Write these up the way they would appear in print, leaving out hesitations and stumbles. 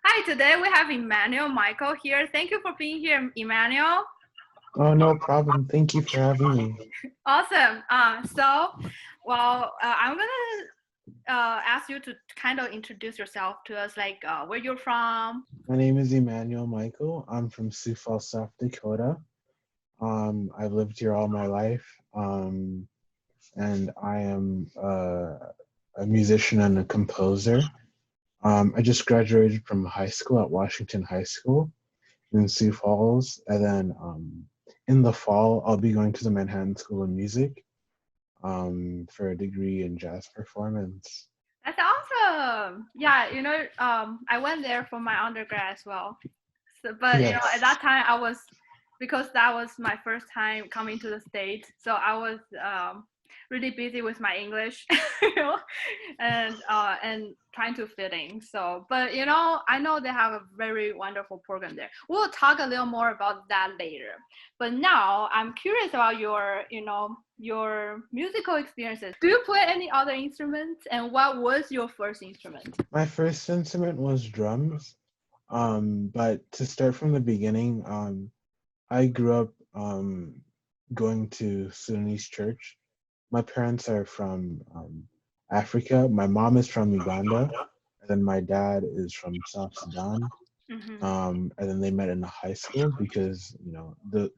Hi, today we have Emmanuel Michael here. Thank you for being here, Emmanuel. Oh, no problem. Thank you for having me. Awesome. I'm gonna ask you to kind of introduce yourself to us, like where you're from. My name is Emmanuel Michael. I'm from Sioux Falls, South Dakota. I've lived here all my life, and I am a musician and a composer. I just graduated from high school at Washington High School in Sioux Falls, and then in the fall, I'll be going to the Manhattan School of Music for a degree in jazz performance. That's awesome. Yeah, I went there for my undergrad as well. So, but at Yes. that time because that was my first time coming to the States. So I was really busy with my English, you know, and trying to fit in. So, but I know they have a very wonderful program there. We'll talk a little more about that later. But now I'm curious about your musical experiences. Do you play any other instruments? And what was your first instrument? My first instrument was drums. But to start from the beginning, I grew up going to Sudanese church. My parents are from Africa. My mom is from Uganda, and then my dad is from South Sudan. Mm-hmm. And then they met in a high school because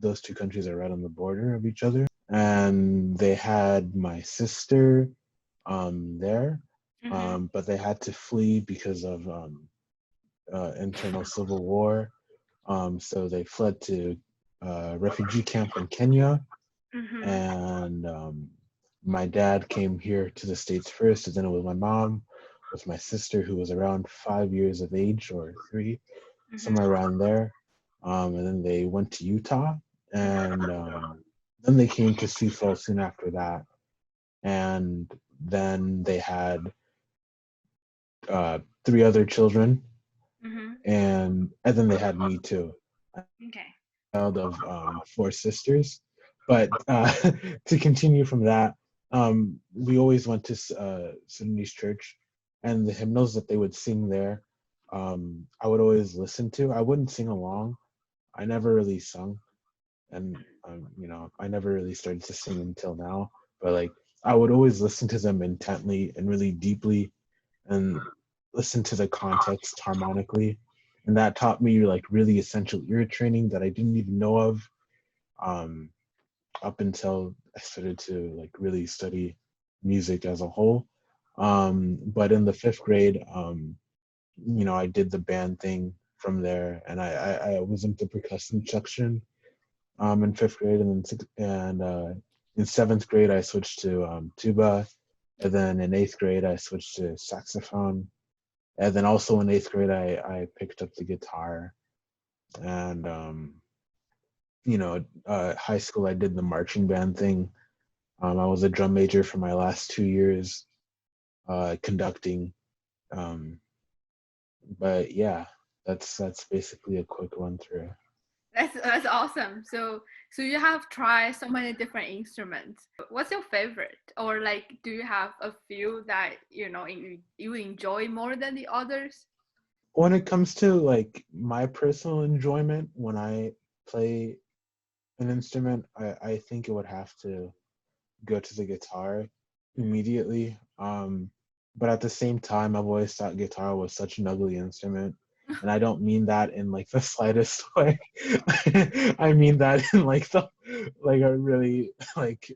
those two countries are right on the border of each other. And they had my sister there, Mm-hmm. but they had to flee because of internal civil war. So they fled to a refugee camp in Kenya, Mm-hmm. and my dad came here to the States first, and then it was my mom with my sister, who was around 5 years of age or three, Mm-hmm. somewhere around there. And then they went to Utah, and then they came to Sioux Falls soon after that. And then they had three other children, Mm-hmm. and then they had me too. Okay. Child of four sisters. But to continue from that, we always went to Sudanese church, and the hymnals that they would sing there, I would always listen to. I wouldn't sing along. I never really sung, and I never really started to sing until now. But like, I would always listen to them intently and really deeply, and listen to the context harmonically, and that taught me like really essential ear training that I didn't even know of um, up until I started to like really study music as a whole. But in the fifth grade, I did the band thing from there, and I was into percussion section in fifth grade, and in seventh grade I switched to tuba, and then in eighth grade I switched to saxophone, and then also in eighth grade I picked up the guitar, and high school I did the marching band thing. I was a drum major for my last 2 years, conducting. Um, but yeah, that's basically a quick run through. That's awesome. So you have tried so many different instruments. What's your favorite? Or like, do you have a few that you enjoy more than the others? When it comes to like my personal enjoyment when I play an instrument, I think it would have to go to the guitar immediately. But at the same time, I've always thought guitar was such an ugly instrument. And I don't mean that in like the slightest way. I mean that in like the like a really like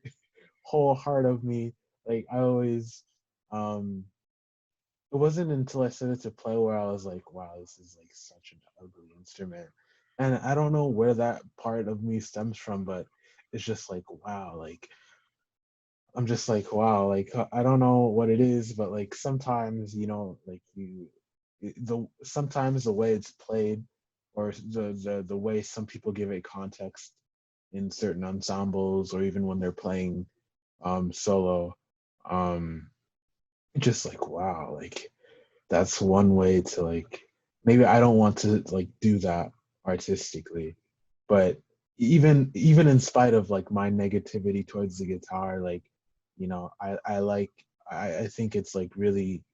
whole heart of me. Like I always um it wasn't until I started to play where I was like, wow, this is like such an ugly instrument. And I don't know where that part of me stems from, but it's just like, wow, like I'm just like, wow, like I don't know what it is, but like sometimes, like the sometimes the way it's played, or the way some people give it context in certain ensembles, or even when they're playing solo, um just like wow, like that's one way to like, maybe I don't want to like do that artistically, but even in spite of like my negativity towards the guitar, like I like, I think it's like really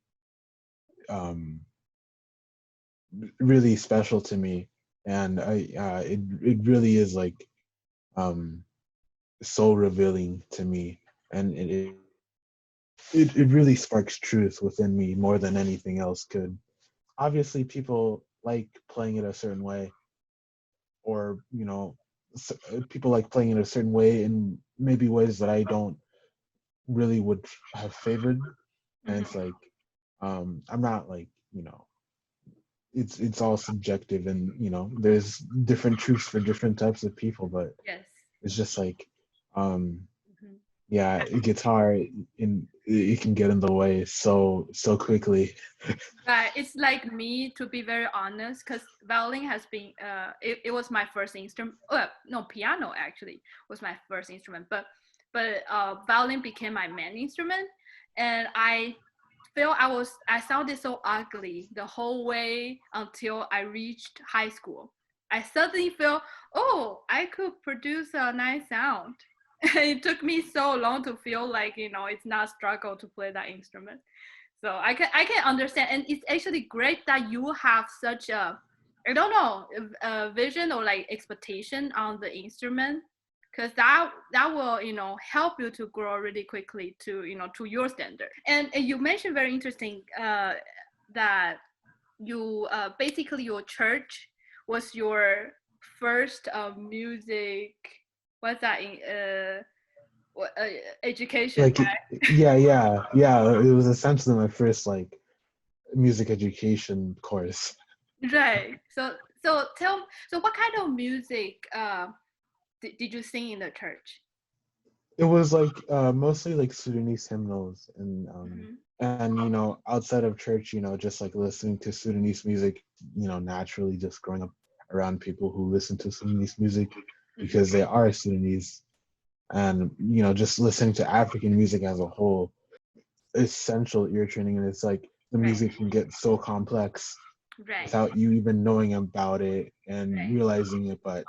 um really special to me, and it really is like um so revealing to me, and it really sparks truth within me more than anything else could. Obviously, people like playing it a certain way, or people like playing it a certain way in maybe ways that I don't really would have favored, and it's Mhm. like I'm not like it's all subjective, and there's different truths for different types of people, but Yes. it's just like um Mhm. yeah, guitar in it can get in the way so quickly. Right. It's like me, to be very honest, because violin has been it was my first instrument. No, piano actually was my first instrument, but violin became my main instrument, and I feel I sounded so ugly the whole way until I reached high school. I suddenly feel, oh, I could produce a nice sound. It took me so long to feel like, it's not a struggle to play that instrument. So I can understand, and it's actually great that you have such a, I don't know, a vision or like expectation on the instrument, because that will help you to grow really quickly to to your standard. And you mentioned very interesting that you basically your church was your first music, what's that in education, Like yeah, it was essentially my first like music education course. right? So what kind of music did you sing in the church? It was like mostly like Sudanese hymnals, Hmm. and outside of church, just like listening to Sudanese music, naturally just growing up around people who listen to Sudanese music Hmm. because they are Sudanese, and just listening to African music as a whole, essential ear training, and it's like the Right, music can get so complex right, without you even knowing about it and right. realizing it, but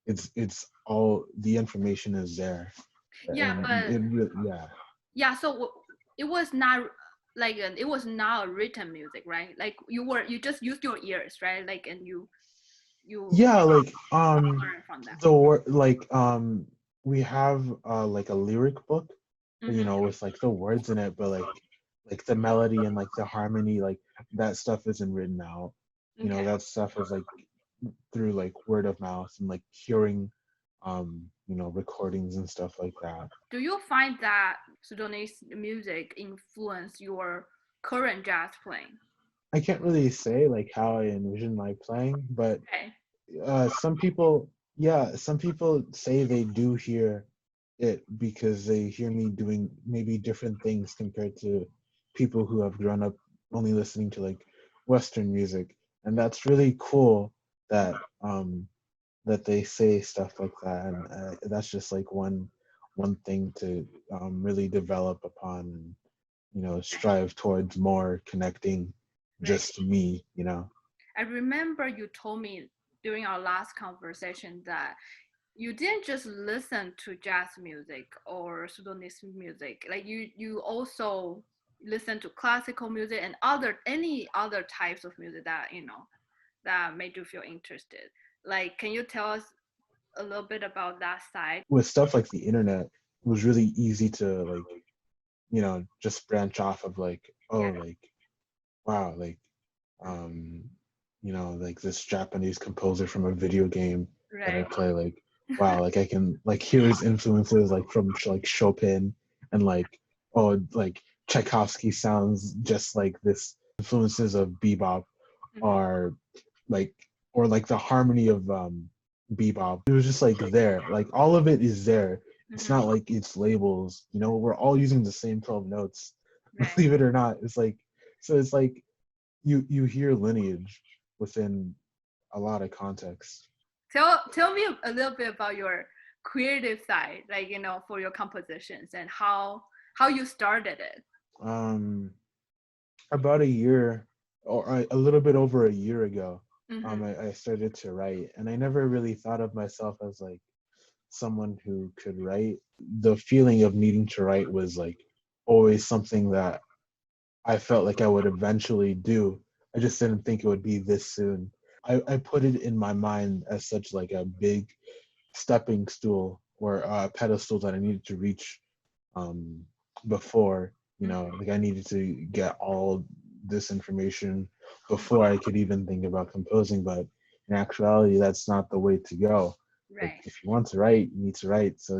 it's all the information is there, Yeah, and but it really yeah. yeah, so it was not like it was not written music, right? Like you just used your ears, right? Like, and you Yeah, like learn from that. the word like we have like a lyric book, Hmm. with like the words in it, but like the melody and like the harmony, like that stuff isn't written out. Okay. That stuff is like through like word of mouth and like hearing recordings and stuff like that. Do you find that Sudanese music influence your current jazz playing? I can't really say like how I envision my playing, but Okay. some people, yeah, some people say they do hear it because they hear me doing maybe different things compared to people who have grown up only listening to like Western music, and that's really cool that that they say stuff like that, and that's just like one thing to really develop upon and strive towards more connecting Right. just me, I remember you told me during our last conversation that you didn't just listen to jazz music or Sudanese music. Like you also listen to classical music and other any other types of music that that made you feel interested. Like, can you tell us a little bit about that side? with stuff like the internet. It was really easy to like just branch off of like, oh, Yeah. like wow, like um like this Japanese composer from a video game that I Right. play, like wow, like I can like hear his influences like from like Chopin, and like oh, like Tchaikovsky sounds just like this, influences of bebop Hmm. are like, or like the harmony of bebop. It was just like there, like all of it is there. It's Hmm. not like it's labels, we're all using the same 12 notes. Right. Believe it or not, it's like, so it's like you hear lineage within a lot of context. Tell me a little bit about your creative side, like for your compositions and how you started it. um about a year, or a little bit over a year ago, Hmm. I started to write, and I never really thought of myself as like someone who could write. The feeling of needing to write was like always something that I felt like I would eventually do, I just didn't think it would be this soon. I put it in my mind as such like a big stepping stool or a pedestal that I needed to reach um, before, like I needed to get all this information before I could even think about composing. But in actuality, that's not the way to go. Like Right. if you want to write, you need to write. So,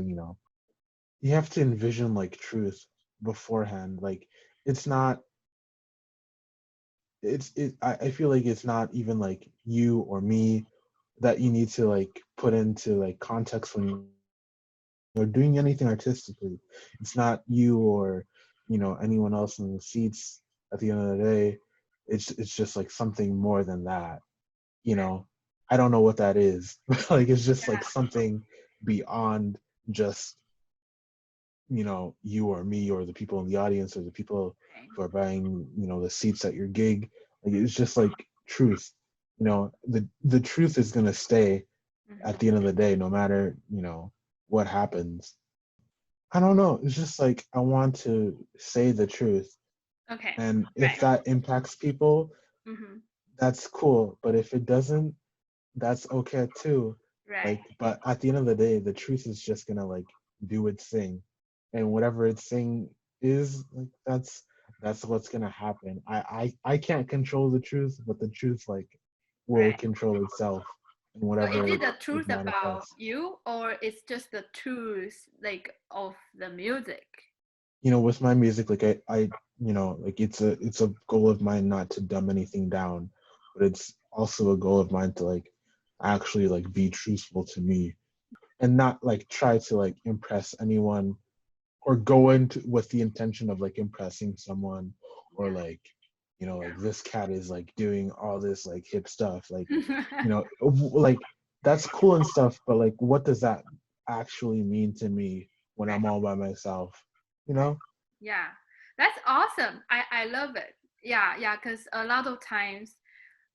you have to envision like truth beforehand. Like it's not I feel like it's not even like you or me that you need to like put into like context when you're doing anything artistically. It's not you or anyone else in the seats at the end of the day. It's just like something more than that. you Right. know I don't know what that is. Like it's just like Yeah. something beyond just you or me or the people in the audience or the people Right. who are buying the seats at your gig. Like it's just like truth. The truth is going to stay at the end of the day, no matter what happens. I don't know, it's just like I want to say the truth, Okay. and if Right. that impacts people, Mm-hmm. that's cool, but if it doesn't, that's okay too. Right. Like, but at the end of the day, the truth is just gonna like do its thing, and whatever its thing is, like that's what's gonna happen. I can't control the truth, but the truth like will Right. control itself and So is whatever it the it truth about manifests. you, or it's just the truth like of the music? With my music, like like it's a goal of mine not to dumb anything down, but it's also a goal of mine to like actually like be truthful to me and not like try to like impress anyone or go into with the intention of like impressing someone, or like like this cat is like doing all this like hip stuff, like like that's cool and stuff, but like what does that actually mean to me when Right. I'm all by myself you Right. know Yeah, that's awesome. I love it. Yeah, yeah, because a lot of times,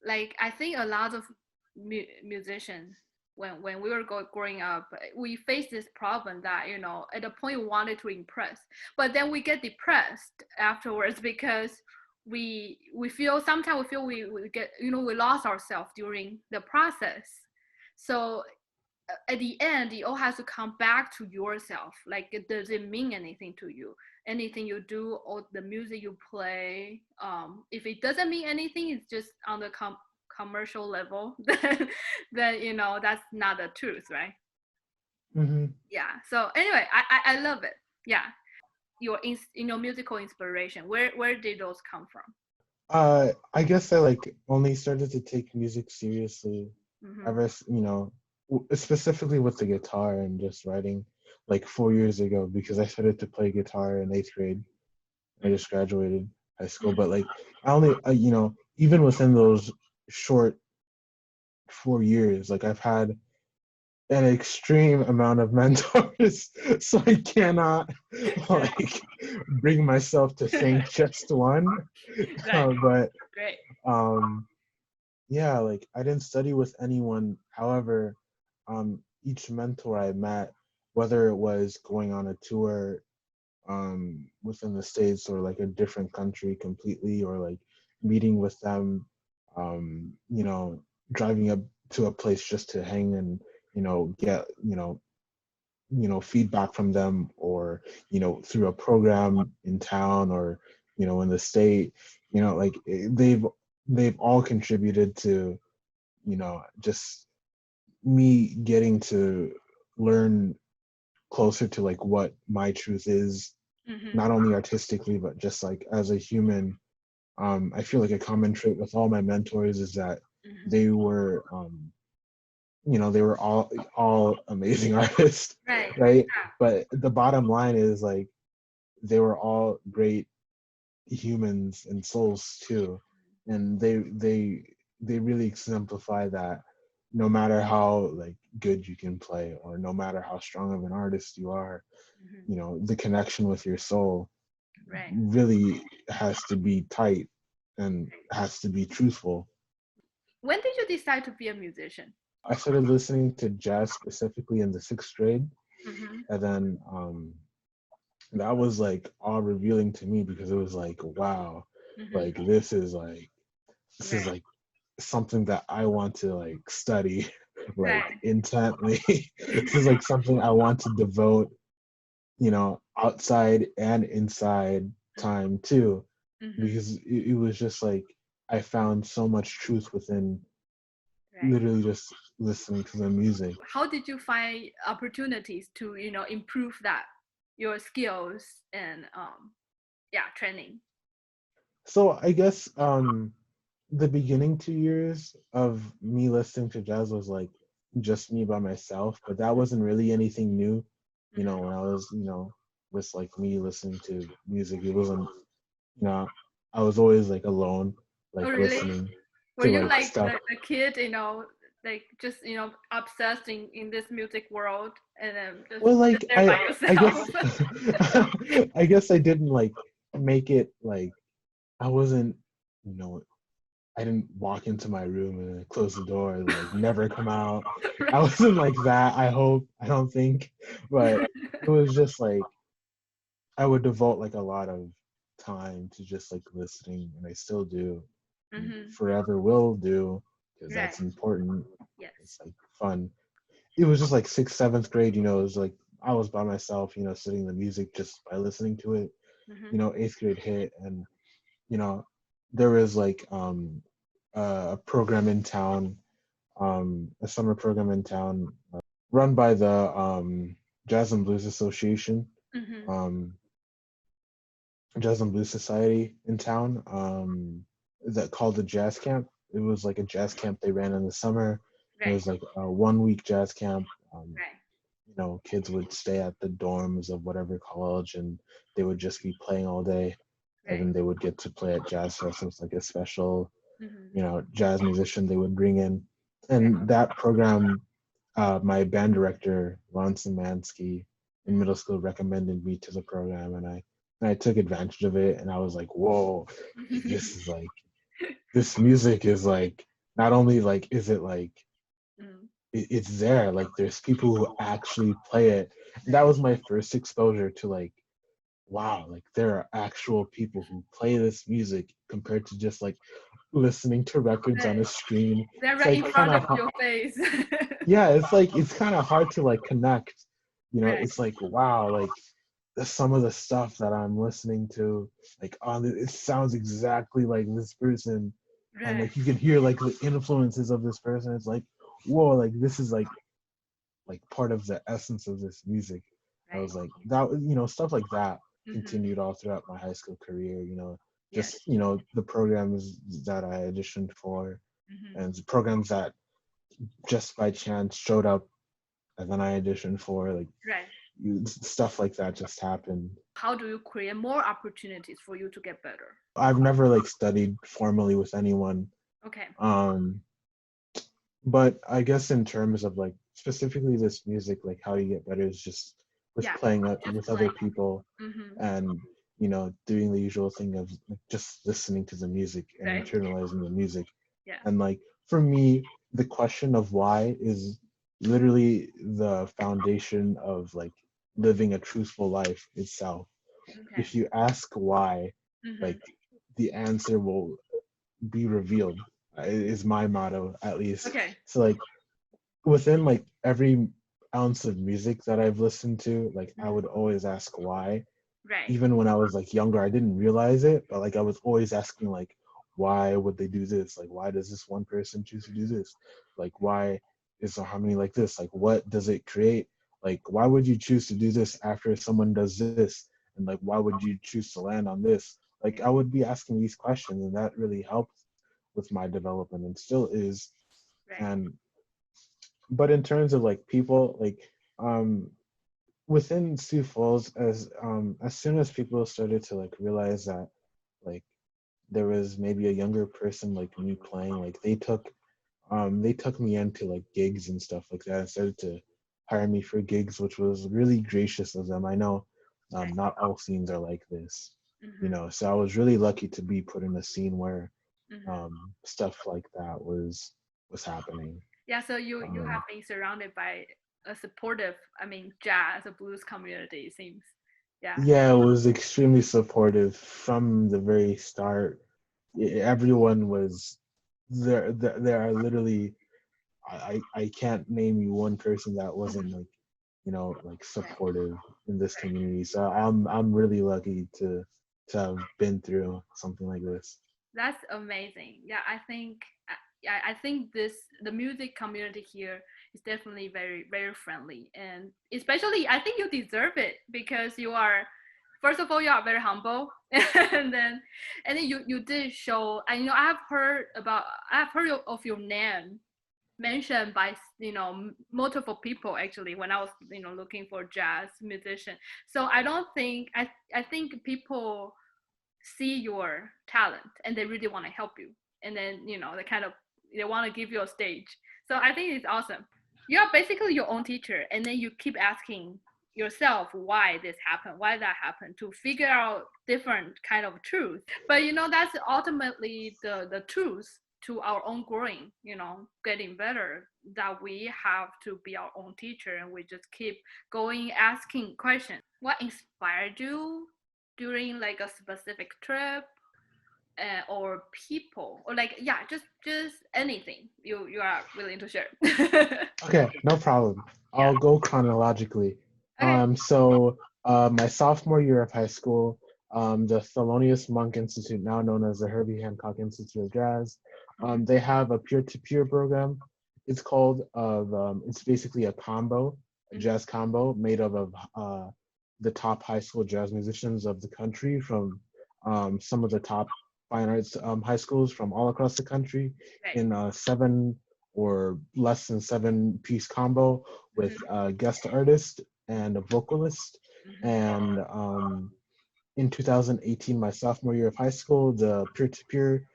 like I think a lot of musicians, when we were growing up, we face this problem that at the point we wanted to impress, but then we get depressed afterwards because we feel sometimes we feel we get we lost ourselves during the process. So at the end, it all has to come back to yourself. Like, does it mean anything to you? Anything you do or the music you play, if it doesn't mean anything, it's just on the commercial level, then that's not the truth, right? hmm Yeah. So anyway, I love it. Yeah. Your musical inspiration. Where did those come from? I guess I like only started to take music seriously Mm-hmm. ever specifically with the guitar and just writing like 4 years ago, because I started to play guitar in eighth grade. I just graduated high school, but like I only even within those short 4 years, like I've had an extreme amount of mentors, so I cannot Right. like bring myself to thank just one. Right. But Great. um yeah, like I didn't study with anyone. However, each mentor I met, whether it was going on a tour within the States or like a different country completely, or like meeting with them, driving up to a place just to hang and get feedback from them, or through a program in town, or in the state, like they've all contributed to just me getting to learn closer to like what my truth is, Mm-hmm. not only artistically but just like as a human. I feel like a common trait with all my mentors is that Mm-hmm. they were they were all amazing artists, Right. right? But the bottom line is like they were all great humans and souls too, and they really exemplify that. No matter how like good you can play, or no matter how strong of an artist you are, Mm-hmm. the connection with your soul Right. really has to be tight and has to be truthful. When did you decide to be a musician? I started listening to jazz specifically in the sixth grade, Mm-hmm. and then that was like all revealing to me, because it was like, wow, Mm-hmm. like this is like this is Right. like something that I want to like study like Right. intently. This is like something I want to devote, outside and inside time too, Mm-hmm. because it was just like I found so much truth within Right. literally just listening to the music. How did you find opportunities to, improve that your skills and yeah, training? So I guess the beginning 2 years of me listening to jazz was like just me by myself, but that wasn't really anything new. Mm-hmm. When I was, with like me listening to music, it wasn't, you know, I was always like alone, Oh, like really? listening Were to you like like stuff. the kid, like just, obsessed in this music world and then Well, just like there by I yourself? guess I guess I didn't like make it like I wasn't, you know, I didn't walk into my room and close the door and like never come out. I Right. wasn't like that. I hope. I don't think. But it was just like I would devote like a lot of time to just like listening, and I still do, and Mm-hmm. forever will do because Right. that's important. Yes. It's like fun. It was just like sixth, seventh grade. It was like I was by myself. Sitting the music just by listening to it. Mm-hmm. Eighth grade hit, and you know, there was like a program in town, a summer program in town, run by the Jazz and Blues Association, Mm-hmm. um, Jazz and Blues Society in town, that called the Jazz Camp. It was like a jazz camp they ran in the summer. It Right. was like a 1 week jazz camp. Right. Kids would stay at the dorms of whatever college, and they would just be playing all day, and Right. then they would get to play at jazz fest. It was like a special, Mm-hmm. jazz musician they would bring in. Right. And that program, my band director, Ron Szymanski, in middle school recommended me to the program, and I took advantage of it, and I was like, whoa, like, this is like, this music is like, not only like, is it like, Mm. it's there, like, there's people who actually play it. And that Right. was my first exposure to like, wow, like there are actual people who play this music compared to just like listening to records on Right. a screen. They're It's right like in kind front of of your face. yeah, it's like it's kind of hard to like connect. Right. It's like wow, like some of the stuff that I'm listening to, like it sounds exactly like this person, and Right. like you can hear like the influences of this person. It's like whoa, like this is like part of the essence of this music. I Right. was like that, stuff like that Mm-hmm. continued all throughout my high school career. Yes. Just the programs that I auditioned for, Mm-hmm. and the programs that just by chance showed up and then I auditioned for, like Right. stuff like that just happened. How do you create more opportunities for you to get better? I've never like studied formally with anyone, Okay. um, but I guess in terms of like specifically this music, like how you get better is just with Yeah. playing Just with other playing. people, Mm-hmm. and doing the usual thing of like, just listening to the music and Right. internalizing the music. Yeah. And like for me, the question of why is literally the foundation of like living a truthful life itself. Okay. If you ask why, Mm-hmm. like the answer will be revealed, is my motto at least. Okay. So like within like every ounce of music that I've listened to, like I would Mm-hmm. always ask why. Right. Even when I was like younger, I didn't realize it, but like I was always asking like, why would they do this? Like, why does this one person choose to do this? Like, why is the harmony like this? Like, what does it create? Like, why would you choose to do this after someone does this? And like, why would you choose to land on this? Like, I would be asking these questions, and that really helped with my development and still is. Right. And but in terms of like people, like um within Sioux Falls, as soon as people started to like realize that like there was maybe a younger person like me playing, like they took me into like gigs and stuff like that and started to hire me for gigs, which was really gracious of them. I know Right. not all scenes are like this, Mm-hmm. so I was really lucky to be put in a scene where Mm-hmm. stuff like that was happening. Yeah. So you Um, have been surrounded by a supportive, I mean, jazz, a blues community. It seems. Yeah. Yeah, it was extremely supportive from the very start. Everyone was there are literally, I can't name you one person that wasn't like, like supportive in this community. So I'm really lucky to have been through something like this. That's amazing. Yeah, I think the music community here is definitely very very friendly, and especially I think you deserve it because you are, first of all, you are very humble, and then you did show. And I have heard of your name mentioned by multiple people actually when I was looking for jazz musician. So I think people see your talent and they really want to help you, and then they want to give you a stage. So I think it's awesome. You are basically your own teacher, and then you keep asking yourself why this happened, why that happened, to figure out different kind of truth. But that's ultimately the truth to our own growing, getting better, that we have to be our own teacher, and we just keep going asking questions. What inspired you during like a specific trip, or people, or like, yeah, just anything you are willing to share. Okay, no problem. Yeah. I'll go chronologically. Okay. My sophomore year of high school, the Thelonious Monk Institute, now known as the Herbie Hancock Institute of Jazz, Mhm. they have a peer-to-peer program. It's called it's basically a Mhm. jazz combo made up of the top high school jazz musicians of the country from some of the top fine arts high schools from all across the country Right. in seven or less than seven piece combo with Mhm. a guest artist and a vocalist. Mhm. And in 2018, my sophomore year of high school, the peer-to-peer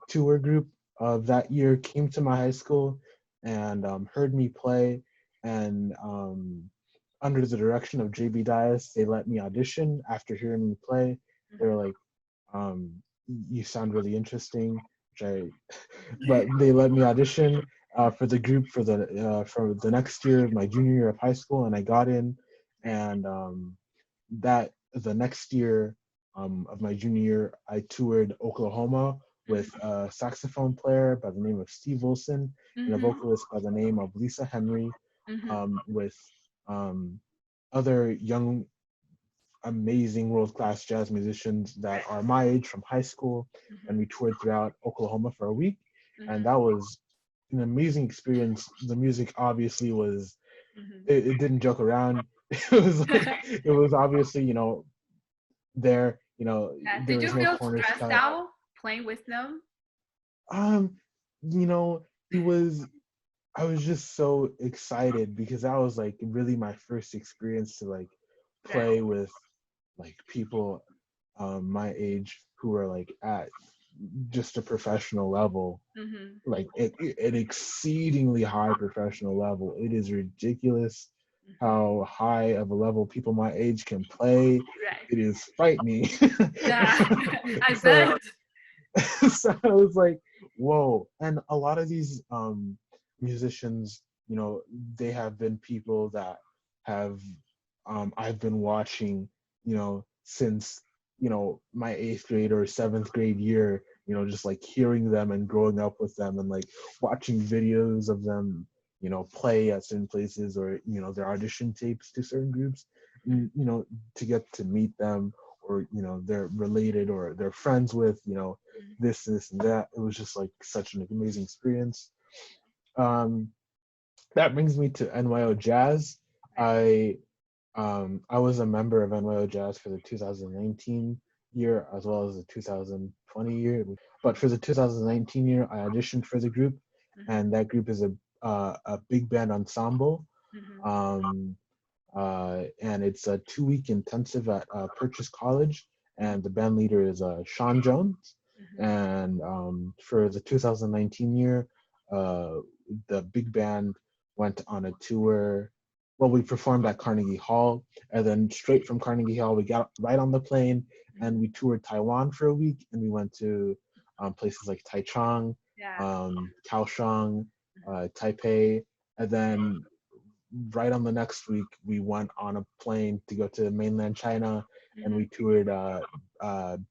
tour group of that year came to my high school and heard me play. And under the direction of JB Dias, they let me audition after hearing me play. They were Mhm. like, um, "You sound really interesting," which I but they let me audition for the group for the next year, my junior year of high school, and I got in. Right. And that the next year of my junior year, I toured Oklahoma with Mhm. a saxophone player by the name of Steve Wilson and a Mhm. vocalist by the name of Lisa Henry, Mhm. with um, other young amazing world class jazz musicians that Right. are my age from high school. And Mhm. we toured throughout Oklahoma for a week. And Mhm. that was an amazing experience. The music obviously was, Mhm. it didn't joke around. It was like, it was obviously, there, Yeah. there Did you was no feel corners stressed cut. out playing with them? Um, it was, I was just so excited because that was like really my first experience to like Right. play with like people my age who are like at just a professional level, Mhm. like an exceedingly high professional level. It is ridiculous Mhm. how high of a level people my age can play. Right. It is frightening. Yeah. I so bet. so I was like, whoa. And a lot of these musicians, they have been people that have I've been watching, since, my eighth grade or seventh grade year, just like hearing them and growing up with them and like watching videos of them, play at certain places or, their audition tapes to certain groups, and, to get to meet them or, they're related or they're friends with, this and that. It was just like such an amazing experience. Um, that brings me to NYO Jazz. Right. I was a member of NYO Jazz for the 2019 year as well as the 2020 year. But for the 2019 year, I auditioned for the group, Mhm. and that group is a big band ensemble. Mhm. Um, and it's a 2 week intensive at Purchase College, Mhm. and the band leader is Sean Jones. Mhm. And for the 2019 year, uh, the big band went on a tour. Well, we performed at Carnegie Hall, and then straight from Carnegie Hall, we got right on the plane and Mhm. we toured Taiwan for a week, and we went to places like Taichung, Yeah. Kaohsiung, Mhm. Taipei, and then right on the next week, we went on a plane to go to mainland China, and Mhm. we toured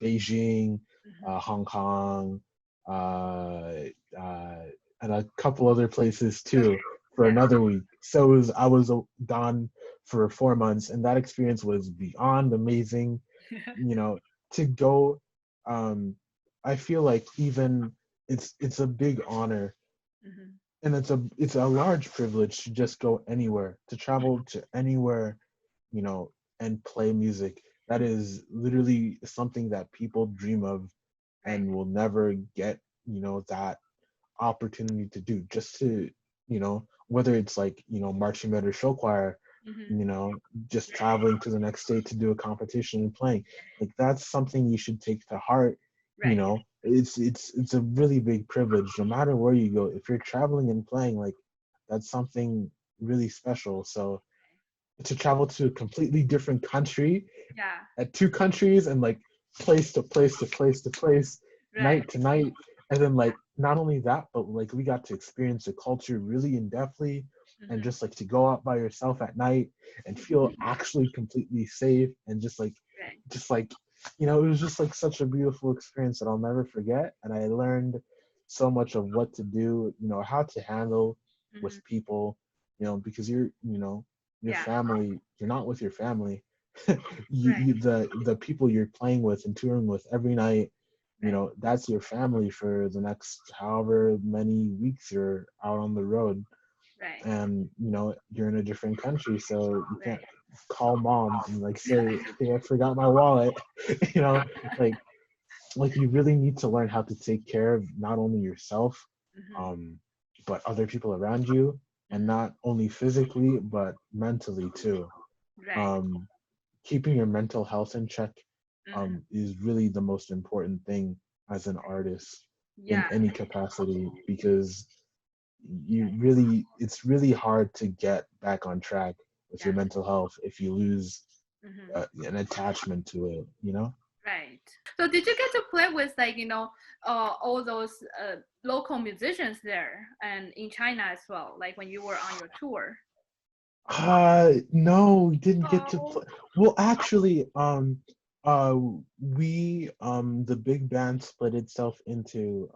Beijing, Mhm. Hong Kong, uh, uh, and a couple other places too for another week. So I was gone for 4 months, and that experience was beyond amazing. You know, to go, um, I feel like even it's a big honor, Mhm. and it's a large privilege to just go anywhere, to travel to anywhere, you know, and play music. That is literally something that people dream of Right. and will never get, that opportunity to do. Just to, whether it's like, marching band or show choir, Mhm. you know, just traveling to the next state to do a competition and playing. Like that's something you should take to heart. Right. It's a really big privilege no matter where you go. If you're traveling and playing, like that's something really special. So to travel to a completely different country, Yeah. at two countries, and like place to place to place to place, Right. night to night, and then like not only that, but like we got to experience the culture really in depthly, and Mhm. just like to go out by yourself at night and feel actually completely safe, and Right. just like it was just like such a beautiful experience that I'll never forget. And I learned so much of what to do, how to handle Mhm. with people, because your Yeah. family, you're not with your family. Right. The people you're playing with and touring with every night, Right. that's your family for the next however many weeks you're out on the road. Right. And you're in a different country, so you Right. can't call mom and like say, hey, I forgot my wallet. you know like you really need to learn how to take care of not only yourself, Mhm. um but other people around you, and Mhm. not only physically but mentally too. Right. um Keeping your mental health in check, Mhm. is really the most important thing as an artist in Yeah. any capacity, because it's really hard to get back on track with your Yeah. mental health if you lose Mhm. an attachment to it. Right. So did you get to play with like all those local musicians there and in China as well, like when you were on your tour? No, we didn't get to Oh. play. Well, actually, uh, the big band split itself into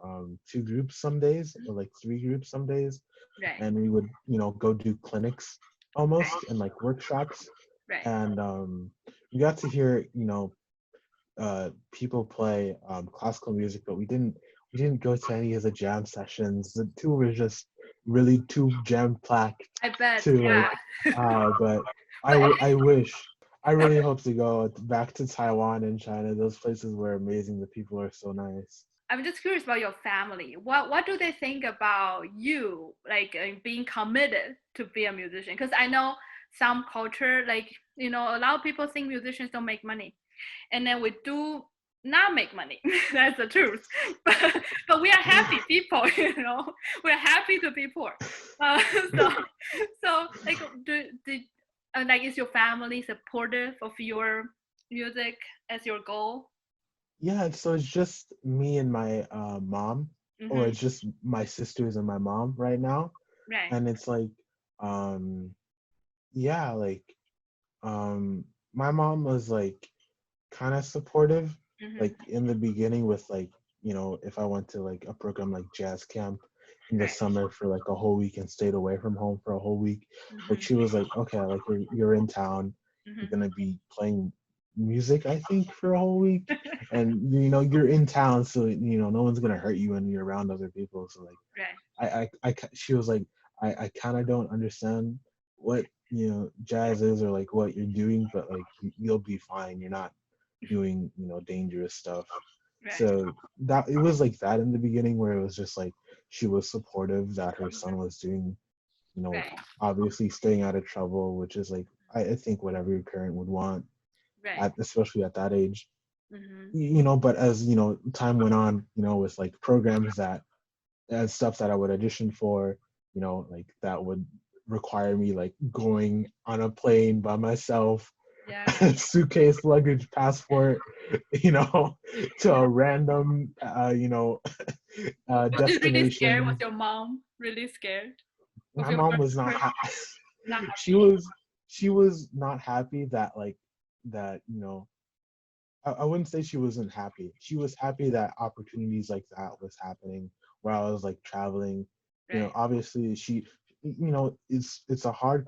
two groups some days, or like three groups some days, Right. and we would, go do clinics Right. almost, and like workshops, Right. and we got to hear, people play classical music, but we didn't go to any of the jam sessions. The tour was just really too jam packed I bet. to like, Yeah. but But I wish, I really hope to go back to Taiwan and China. Those places were amazing. The people are so nice. I'm just curious about your family. What do they think about you, like being committed to be a musician? Because I know some culture, like a lot of people think musicians don't make money, and then we do not make money. That's the truth. But we are happy people. We're happy to be poor. Uh, so like like is your family supportive of your music as your goal? Yeah, so it's just me and my mom, or Mm-hmm. it's just my sisters and my mom right now, Right. and it's like, um, yeah, like, my mom was like kind of supportive, like Mm-hmm. in the beginning with like, if I went to like a program like jazz camp in the Right. summer for like a whole week and stayed away from home for a whole week, like Mm-hmm. she was like, okay, like you're in town, you're Mm-hmm. gonna be playing music, I think, for a whole week, and you're in town, so no one's gonna hurt you when you're around other people. So like, Right. she was like, I kind of don't understand what jazz is, or like what you're doing, but like you'll be fine. You're not doing dangerous stuff. Right. So that it was like that in the beginning, where it was just like she was supportive that her son was doing, Right. obviously staying out of trouble, which is like, I think what every parent would want, Right. especially at that age. Mm-hmm. But as time went on, with like programs that and stuff that I would audition for, like that would require me like going on a plane by myself, Yeah. suitcase, luggage, passport, you know, to a random, Was you really scared? Was destination. your mom really scared of My your mom first was not. trip? Not She happy. was. She was not happy that like that. I wouldn't say she wasn't happy. She was happy that opportunities like that was happening where I was like traveling. Right. Obviously it's a hard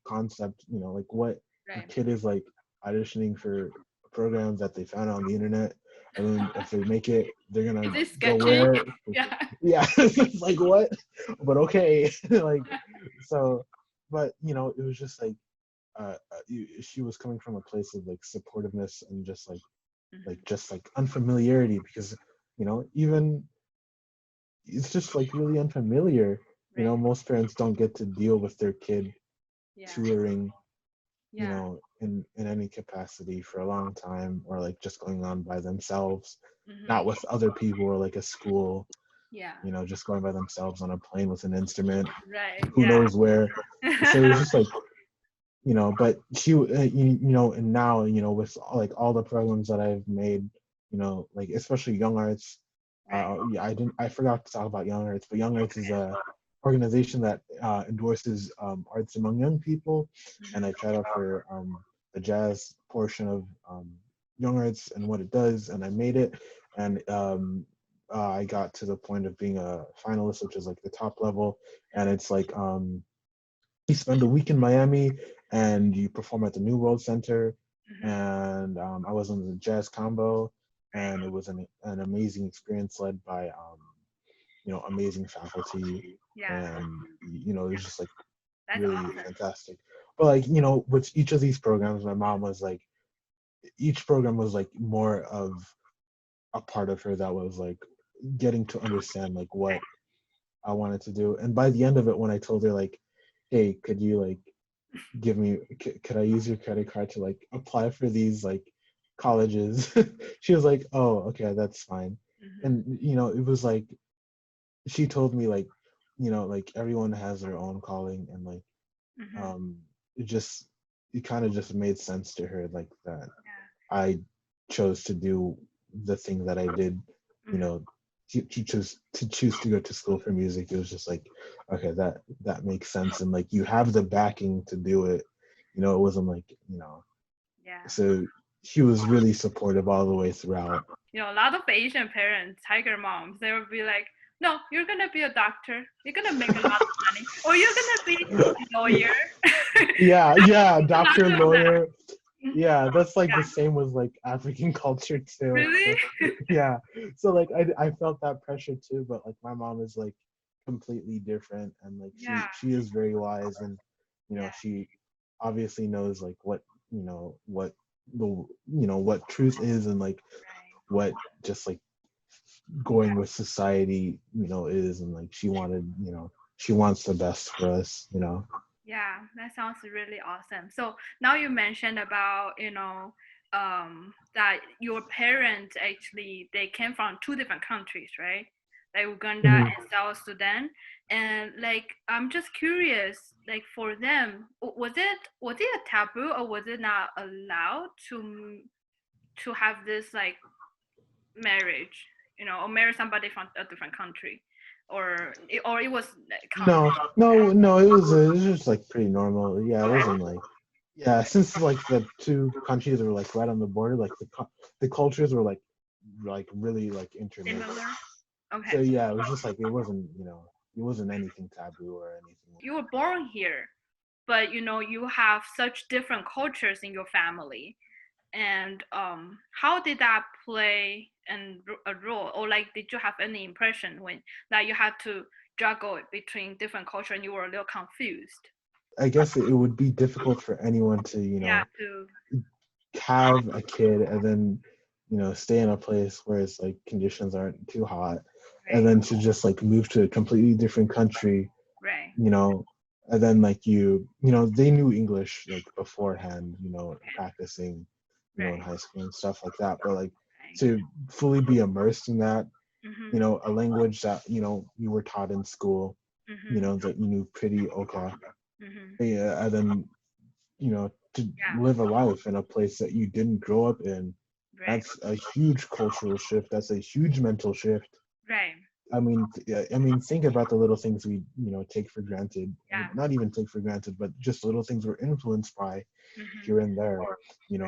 concept. Like what a Right. kid is like auditioning for programs that they found on the internet, and then if they make it, they're gonna Is it go sketchy? where? Yeah. Yeah, it's like what? But okay, like so, but it was just like she was coming from a place of like supportiveness and just Mhm. just like unfamiliarity because even it's just like really unfamiliar. Right. Most parents don't get to deal with their kid Yeah. touring Yeah. in any capacity for a long time, or like just going on by themselves, not Mhm. with other people or like a school, Yeah. just going by themselves on a plane with an instrument, Right. who Yeah. knows where. So it was just like but and now with like all the programs that I've made, like especially Young Arts. Right. Yeah, I forgot to talk about Young Arts, but Young Arts is a organization that endorses arts among young people, and I Mhm. tried out for the jazz portion of Young Arts and what it does, and I made it, and I got to the point of being a finalist, which is like the top level, and it's like you spend a week in Miami and you perform at the New World Center. Mhm. And I was in the jazz combo, Right. and it was an amazing experience led by amazing faculty, Yeah. and it was just like That's really awesome. fantastic. But like with each of these programs, my mom was like, each program was like more of a part of her that was like getting to understand like what I wanted to do. And by the end of it, when I told her like, hey, could you like give me could I use your credit card to like apply for these like colleges? She was like, oh, okay, that's fine. Mhm. And it was like she told me like like everyone has their own calling, and like Mhm. um it just it kind of just made sense to her like that Yeah. I chose to do the thing that I did, you Mhm. know, to choose to go to school for music. It was just like, okay, that makes sense, and like you have the backing to do it. It wasn't like Yeah. so she was really supportive all the way throughout. A lot of Asian parents, tiger moms, they will be like, "No, you're gonna be a doctor. You're gonna make a lot of money, or you're gonna be a lawyer." Yeah, doctor, Lots of that. lawyer. Yeah, that's like the Yeah. same with like African culture too. Really? Yeah, so like I felt that pressure too, but like my mom is like completely different, and like she Yeah. she is very wise, and Yeah. she obviously knows like what the what truth is, and like Right. what just like Yeah. going with society is, and like she wants the best for us. Yeah, that sounds really awesome. So now you mentioned about, that your parents actually they came from two different countries, right? Like Uganda Mhm. and South Sudan. And like I'm just curious, like for them, was it a taboo or was it not allowed to have this like marriage, or marry somebody from a different country, or it was like common? No, it was just like pretty normal. Yeah, it Okay. wasn't like, yeah, since like the two countries were like right on the border, like the cultures were like really like intermixed. Similar. Okay. So yeah, it was just like it wasn't anything taboo or anything. You were born here, but you have such different cultures in your family. And how did that play a role, or like did you have any impression when that you had to juggle it between different culture and you were a little confused? I guess it would be difficult for anyone to Yeah, to have a kid and then stay in a place where it's like conditions aren't too hot, and right, then to just like move to a completely different country, right, you know and then like they knew English like beforehand, practicing in right, high school and stuff like that, but like right. to fully be immersed in that, Mhm, a language that you were taught in school, mhm, that you knew pretty okay, mhm. yeah, and then to Yeah, live a life in a place that you didn't grow up in. right, That's a huge cultural shift. That's a huge mental shift. right. think about the little things we, take for granted, Yeah. not even take for granted, but just little things we're influenced by Mm-hmm. here and there.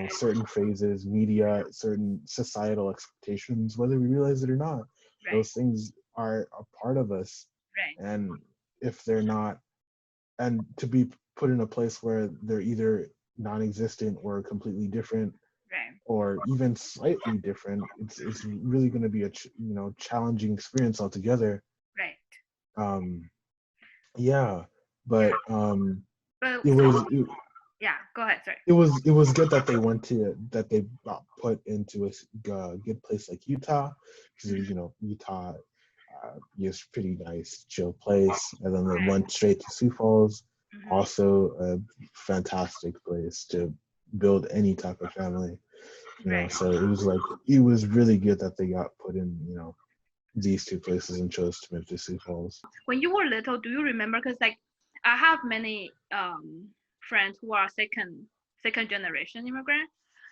Certain phrases, media, certain societal expectations, whether we realize it or not, Right. those things are a part of us. Right. And if they're not, and to be put in a place where they're either non-existent or completely different, Right. or even slightly different, it's really going to be a challenging experience altogether. Right. Yeah, but But it was yeah, go ahead. Sorry. it was good that they put into a good place like Utah, because Utah is pretty nice, chill place, and then they went straight to Sioux Falls, Mm-hmm. also a fantastic place to build any type of family. Right. So it was really good that they got put in these two places and chose to move to Sioux Falls. When you were little, do you remember? Because like I have many friends who are second generation immigrant,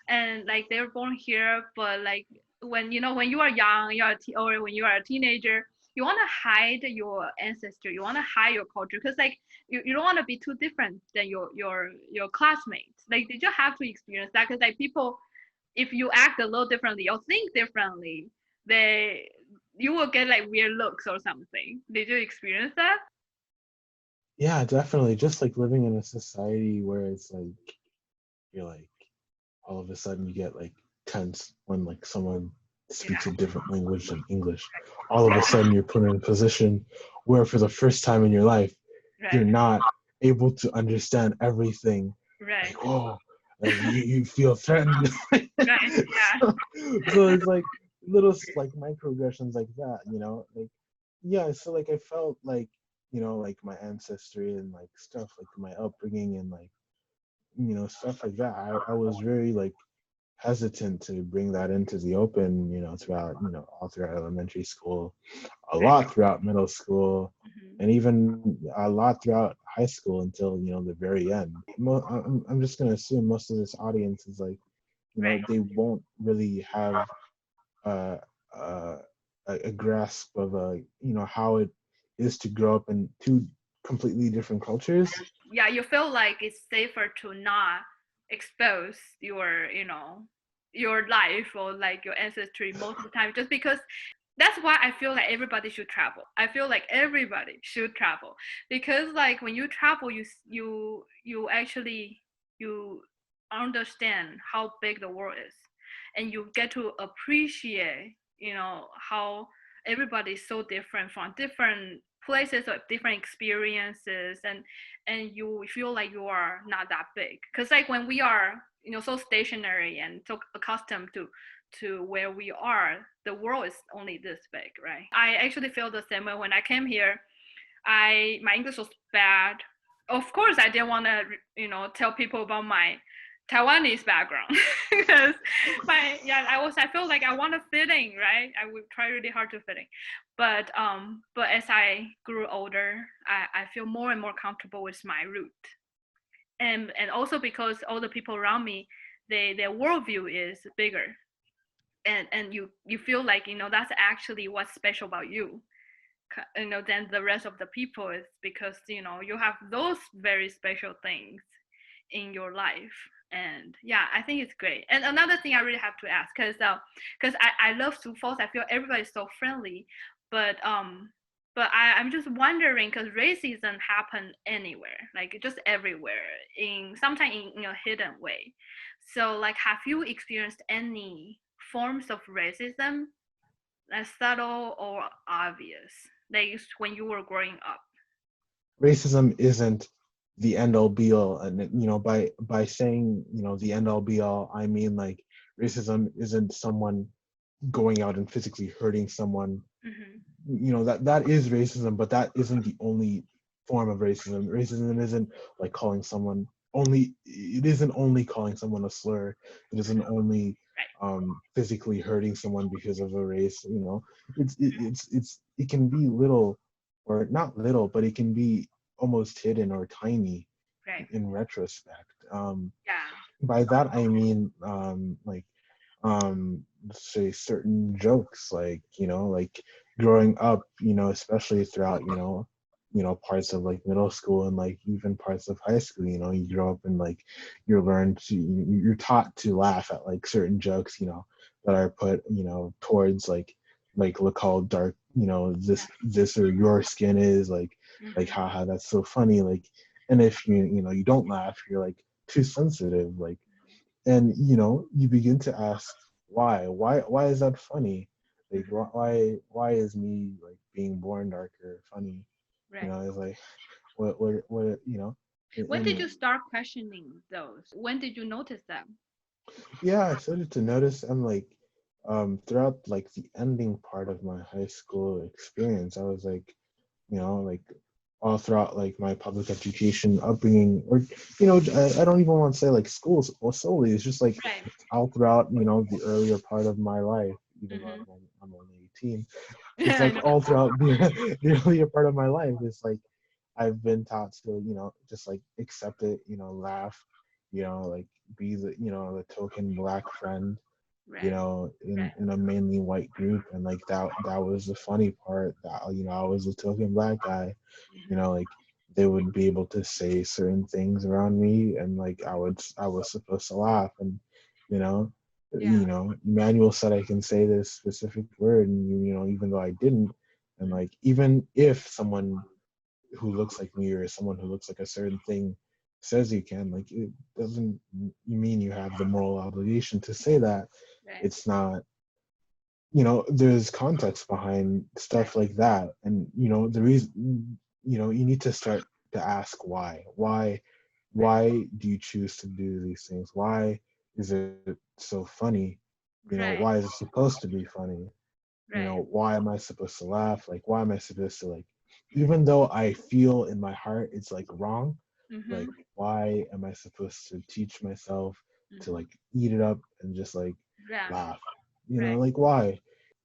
and like they're born here, but like when when you are young, or when you are a teenager, you want to hide your ancestry, you want to hide your culture, because like you don't want to be too different than your classmates. Like did you have to experience that? Because like people, if you act a little differently or think differently, you will get like weird looks or something. Did you experience that? Yeah, definitely. Just like living in a society where it's like you're like all of a sudden you get like tense when like someone speaks a different language than English. All of a sudden you're put in a position where for the first time in your life you're not able to understand everything. Right. Like, whoa, like you feel threatened. Right. Yeah. So it's like little like microaggressions like that, like yeah. So like I felt like like my ancestry and like stuff like my upbringing and like stuff like that. I was very like hesitant to bring that into the open, throughout all throughout elementary school, a lot throughout middle school, Mm-hmm. and even a lot throughout high school until the very end. I'm just gonna assume most of this audience is like they won't really have uh, uh, a grasp of how it is to grow up in two completely different cultures. Yeah, you feel like it's safer to not expose your life or like your ancestry most of the time, just because that's why I feel like everybody should travel. I feel like everybody should travel, because like when you travel, you actually you understand how big the world is, and you get to appreciate how everybody is so different from different places or different experiences, and you feel like you are not that big, because like when we are so stationary and so accustomed to where we are, the world is only this big, right? I actually feel the same way. When I came here, my English was bad. Of course I didn't want to tell people about my Taiwanese background because I feel like I want to fit in, right? I would try really hard to fit in, but as I grew older, I feel more and more comfortable with my root, and also because all the people around me, their worldview is bigger, and you feel like that's actually what's special about you, than the rest of the people, is because you have those very special things in your life. And yeah, I think it's great. And another thing I really have to ask, because I love Sioux Falls, I feel everybody's so friendly, but I'm just wondering, because racism happen anywhere, like just everywhere, in sometimes in a hidden way. So like, have you experienced any forms of racism, subtle or obvious, like when you were growing up? Racism isn't the end all be all, and by saying the end all be all, I mean like racism isn't someone going out and physically hurting someone. Mm-hmm. That is racism, but that isn't the only form of racism. Racism isn't like it isn't only calling someone a slur. It isn't only physically hurting someone because of a race. It can be little, or not little, but it can be almost hidden or tiny Right. in retrospect. Yeah. By that I mean like say certain jokes, like like growing up, especially throughout, parts of like middle school and like even parts of high school, you grow up and like you're taught to laugh at like certain jokes, that are put, towards like look how dark, this or your skin is like Mm-hmm. haha, that's so funny. Like, and if you don't laugh, you're like too sensitive, like, and you begin to ask why is that funny, like Mm-hmm. why is me like being born darker funny, Right. it's like what When did and you start questioning those? When did you notice them? yeah, I started to notice. I'm like, throughout like the ending part of my high school experience, I was like, like all throughout like my public education upbringing, or I don't even want to say like schools or solely. It's just like Right. all throughout the earlier part of my life, even though Mm-hmm. I'm only 18. It's I like know. all throughout the earlier part of my life. It's like I've been taught to just like accept it, laugh, like be the token black friend, Right. Right. in a mainly white group, and like that was the funny part, that I was a token black guy, Mm-hmm. like they would be able to say certain things around me, and like I was supposed to laugh, and you know Yeah. Emmanuel said I can say this specific word, and even though I didn't, and Mm-hmm. like even if someone who looks like me or someone who looks like a certain thing says you can, like it doesn't mean you have the moral obligation to say that. Right. It's not, there's context behind Right. stuff like that, and the reason, you need to start to ask Right. why do you choose to do these things, why is it so funny, why Right. is it supposed to be funny, Right. why am I supposed to laugh, like why am I supposed to, like, even though I feel in my heart it's like wrong, Mm-hmm. like why am I supposed to teach myself to Mm-hmm. like eat it up and just like Yeah. laugh, Right. like why.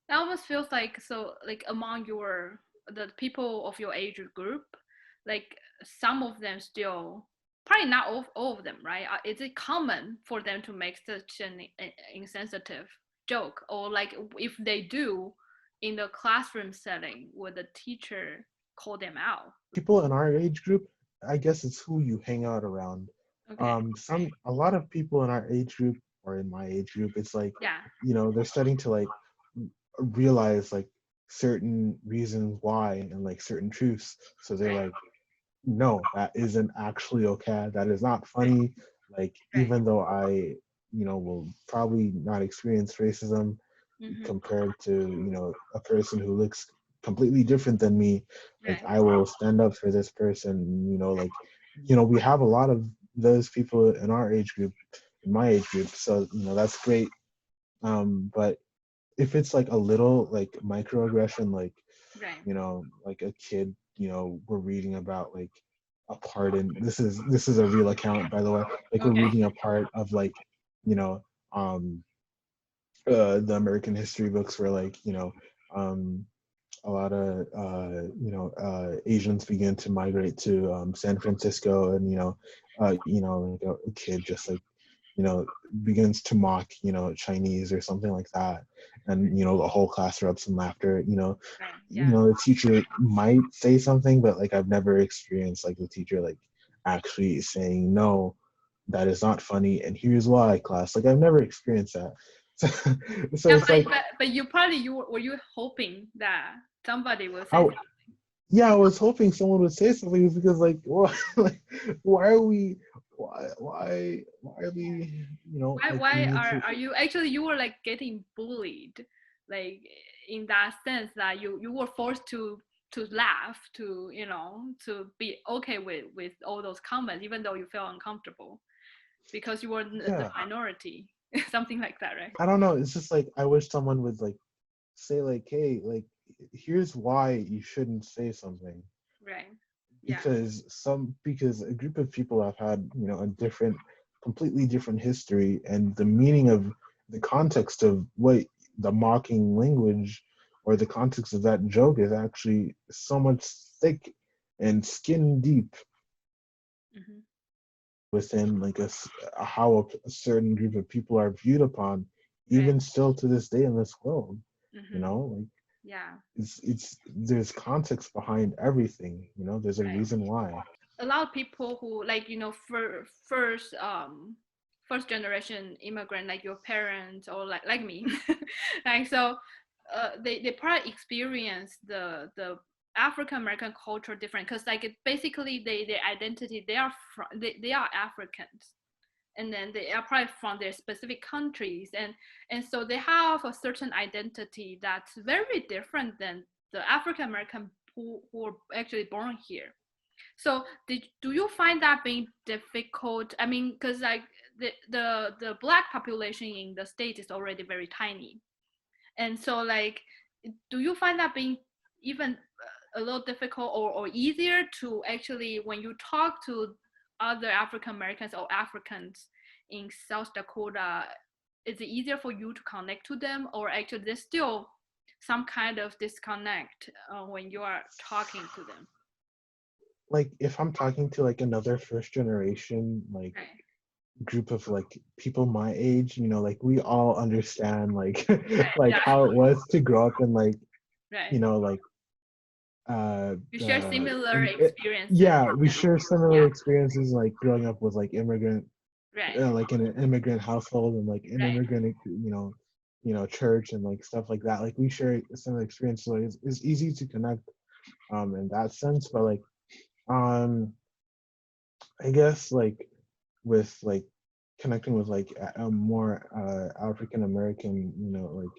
It almost feels like, so like among the people of your age group, like some of them still, probably not all of them, right? Is it common for them to make such an insensitive joke, or like if they do in the classroom setting, would the teacher call them out? People in our age group, I guess it's who you hang out around. Okay. A lot of people in our age group or in my age group, it's like, Yeah. they're starting to like realize like certain reasons why and like certain truths. So they're Right. like, no, that isn't actually okay. That is not funny. Like, Right. even though I, will probably not experience racism Mm-hmm. compared to, a person who looks completely different than me, like Right. I will stand up for this person, like, we have a lot of those people in our age group, in my age group. So, that's great. But if it's like a little like microaggression, like, Right. like a kid, we're reading about like a part in, this is a real account, by the way, like we're Okay. reading a part of like, you know, um the American history books where like, um a lot of Asians began to migrate to San Francisco, and like a kid just like begins to mock Chinese or something like that, and the whole class erupts in laughter. Right. Yeah. The teacher might say something, but like I've never experienced like the teacher like actually saying no, that is not funny, and here's why, class. Like I've never experienced that. So Yeah, it's like but you probably, were you hoping that somebody will say I, something? yeah, I was hoping someone would say something, because like what, like why are we, why are we, like we Why need to. are you actually, you were like getting bullied, like in that sense that you were forced to laugh, to to be okay with all those comments, even though you felt uncomfortable because you were the Yeah, minority, something like that, right? I don't know. It's just like I wish someone would like say like, hey, like here's why you shouldn't say something, Right. Yeah. because a group of people have had a different, completely different history, and the meaning of the context of what the mocking language or the context of that joke is actually so much thick and skin deep Hmm. within like how a certain group of people are viewed upon, Right. even still to this day in this world, Hmm. like. it's there's context behind everything, you know, there's a right. reason why. A lot of people who like first generation immigrant like your parents or like me like so they probably experience the African American culture different because like basically their identity they are they are Africans, and then they are probably from their specific countries, and so they have a certain identity that's very different than the African American who are actually born here. So do you find that being difficult? I mean, because like the black population in the state is already very tiny, and so like, do you find that being even a little difficult or easier to actually when you talk to other African Americans or Africans in South Dakota, is it easier for you to connect to them, or actually there's still some kind of disconnect when you are talking to them? Like if I'm talking to like another first generation like Right. group of like people my age, you know, like we all understand like like Yeah. how it was to grow up in like, you Right. know, like You share the similar experiences. yeah, we And share similar yeah. experiences like growing up with like immigrant Right. like in an immigrant household and like an Right. immigrant, you know, church and like stuff like that. Like we share similar experiences, so it's easy to connect in that sense. But like um I guess like with like connecting with like a more African American, you know, like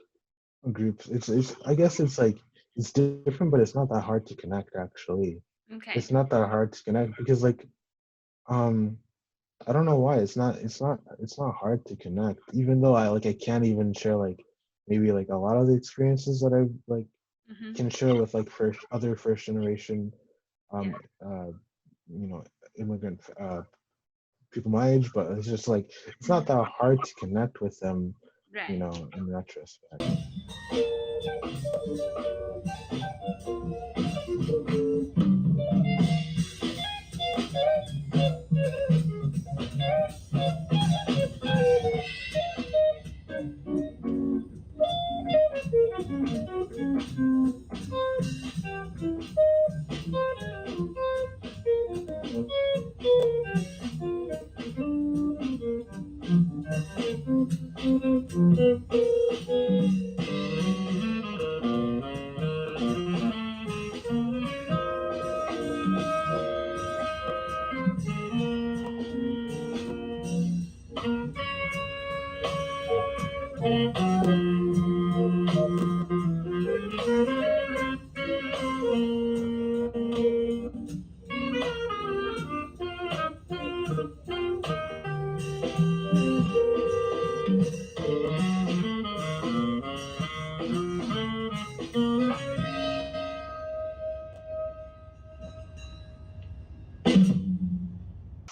groups, it's I guess it's like it's different, but it's not that hard to connect actually. It's Okay. not that hard to connect because like um I don't know why it's not hard to connect, even though I can't even share like maybe like a lot of the experiences that I've like Hmm. can share with like first generation Yeah. um uh you know immigrant people my age, but it's just like it's not Mhm. that hard to connect with them, you Right. know, in retrospect.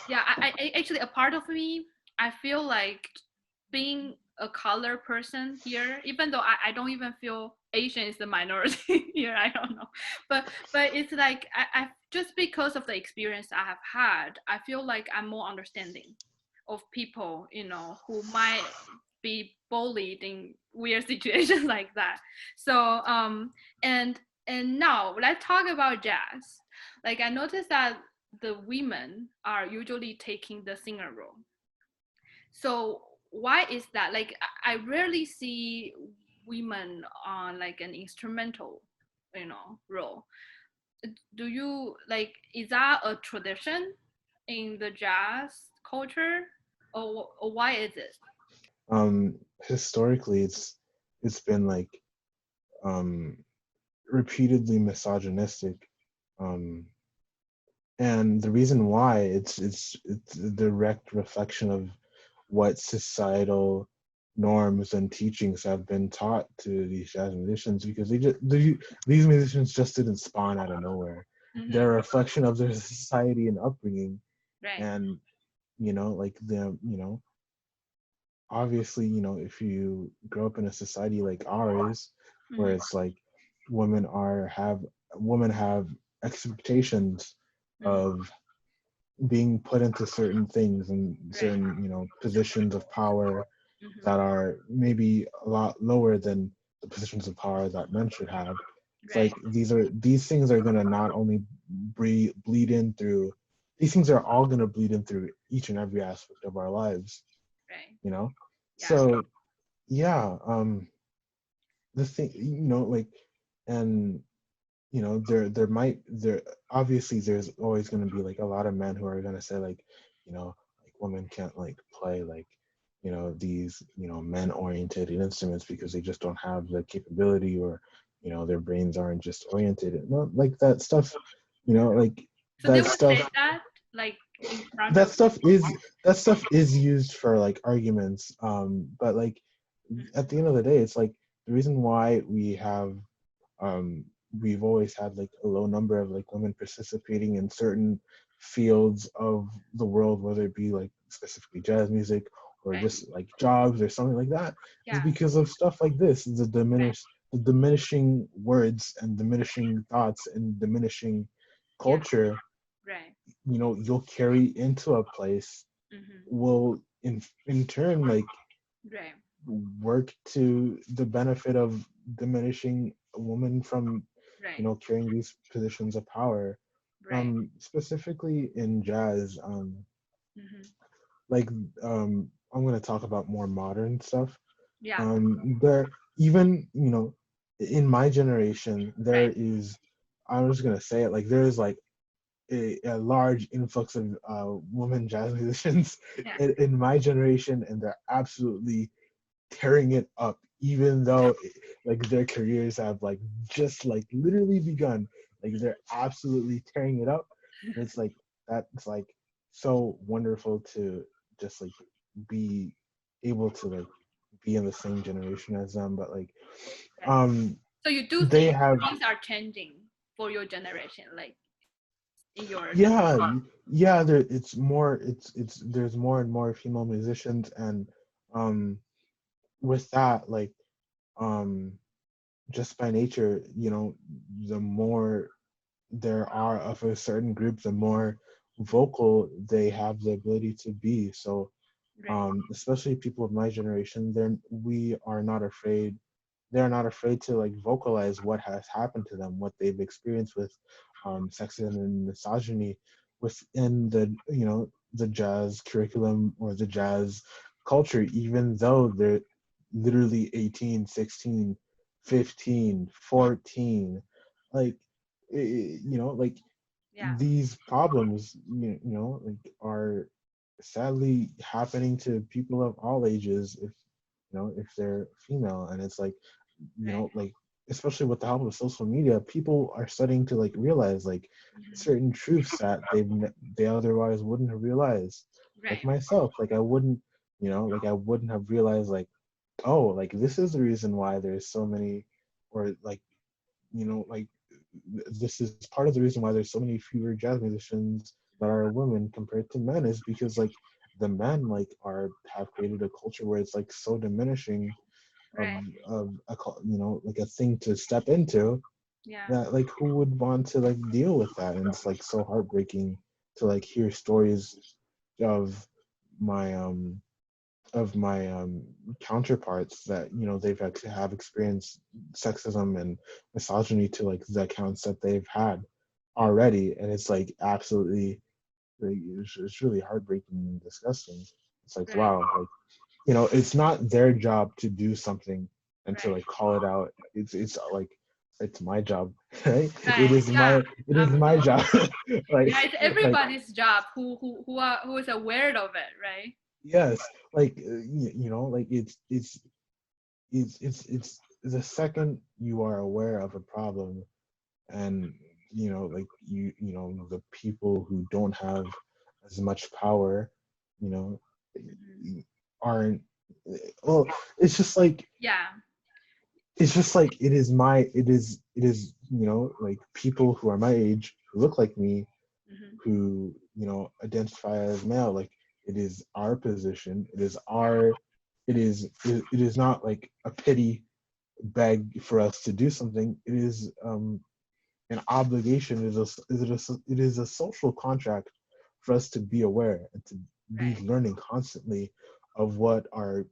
Yeah. Actually a part of me, I feel like being a color person here, even though I don't even feel Asian is the minority here. I don't know, but it's like I just because of the experience I have had, I feel like I'm more understanding of people, who might be bullied in weird situations like that. So and now let's talk about jazz. Like I noticed that the women are usually taking the singer role. So why is that? Like I rarely see women on like an instrumental, role. Do you like is that a tradition in the jazz culture, or why is it? Historically it's been like um repeatedly misogynistic, um and the reason why it's a direct reflection of what societal norms and teachings have been taught to these jazz musicians, because these musicians just didn't spawn out of nowhere. They're a Hmm. reflection of their society and upbringing. Right. And like obviously, if you grow up in a society like ours, where Hmm. it's like women are have women have expectations Hmm. of being put into certain things and Right. certain positions of power Hmm. that are maybe a lot lower than the the positions of power that men should have. It's Right. like these things are gonna not only bleed in through, these things are all gonna bleed in through each and every aspect of our lives, Right. you know. Yeah. So yeah, the thing, like, and there obviously there's always going to be like a lot of men who are going to say like, like women can't like play like, these, men oriented instruments because they just don't have the capability, or their brains aren't just oriented, no, like that stuff, like So they that would stuff say that like in front that of. stuff is that stuff is used for like arguments, but like at the end of the day, it's like the reason why um we've always had like a low number of like women participating in certain fields of the world, whether it be like specifically jazz music or Right. just like jobs or something like that, is Yeah. because of stuff like this, Right. the diminishing words and diminishing thoughts and diminishing Yeah. culture, Right. you'll carry into a place, Mm-hmm. will in turn like Right. work to the benefit of diminishing a woman from Right. carrying these positions of power, Right. specifically in jazz, Mm-hmm. like I'm going to talk about more modern stuff. Yeah. There, even in my generation, Right. there is, I'm just going to say it, like there is like a large influx of women jazz musicians Yeah. in my generation, and they're absolutely tearing it up, even though like their careers have like just like literally begun. Like they're absolutely tearing it up. And it's like that's like so wonderful to just like be able to like be in the same generation as them. But like Right. um So you do they think have, things are changing for your generation, like in your yeah, yeah, there it's more, it's there's more and more female musicians, and um with that, like um just by nature, the more there are of a certain group, the more vocal they have the ability to be. So, right. especially people of my generation, we are not afraid. They're not afraid to like vocalize what has happened to them, what they've experienced with sexism and misogyny within the jazz curriculum or the jazz culture, even though they're literally 18, 16, 15, 14, like like Yeah. these problems like are sadly happening to people of all ages, if they're female. And it's like, Right. like especially with the help of social media, people are starting to like realize like Mm-hmm. certain truths that they otherwise wouldn't have realized. Like Right. myself, like I wouldn't, like I wouldn't have realized like, oh, like this is the reason why there's so many, or like, like this is part of the reason why there's so many fewer jazz musicians that are women compared to men, is because like the men like have created a culture where it's like so diminishing of Right. like a thing to step into, Yeah. that like who would want to like deal with that. And it's like so heartbreaking to like hear stories of my counterparts that they've had to have experienced sexism and misogyny to like the accounts that they've had already. And it's like absolutely like, it's really heartbreaking and disgusting. It's like, Right. wow, like it's not their job to do something and to Right. like call it out. It's like it's my job, right? Right. Yeah. It is my Absolutely. job. Yeah. It's Like everybody's job who is aware of it, right? yes, like like it's the second you are aware of a problem, and like the people who don't have as much power, you know Mm-hmm. aren't, well, it's just like, Yeah. it is like people who are my age, who look like me, Mm-hmm. who identify as male, like it is our position, Yeah. it is not like a pity beg for us to do something. It is an obligation. It is a social contract for us to be aware and to be Right. learning constantly of what our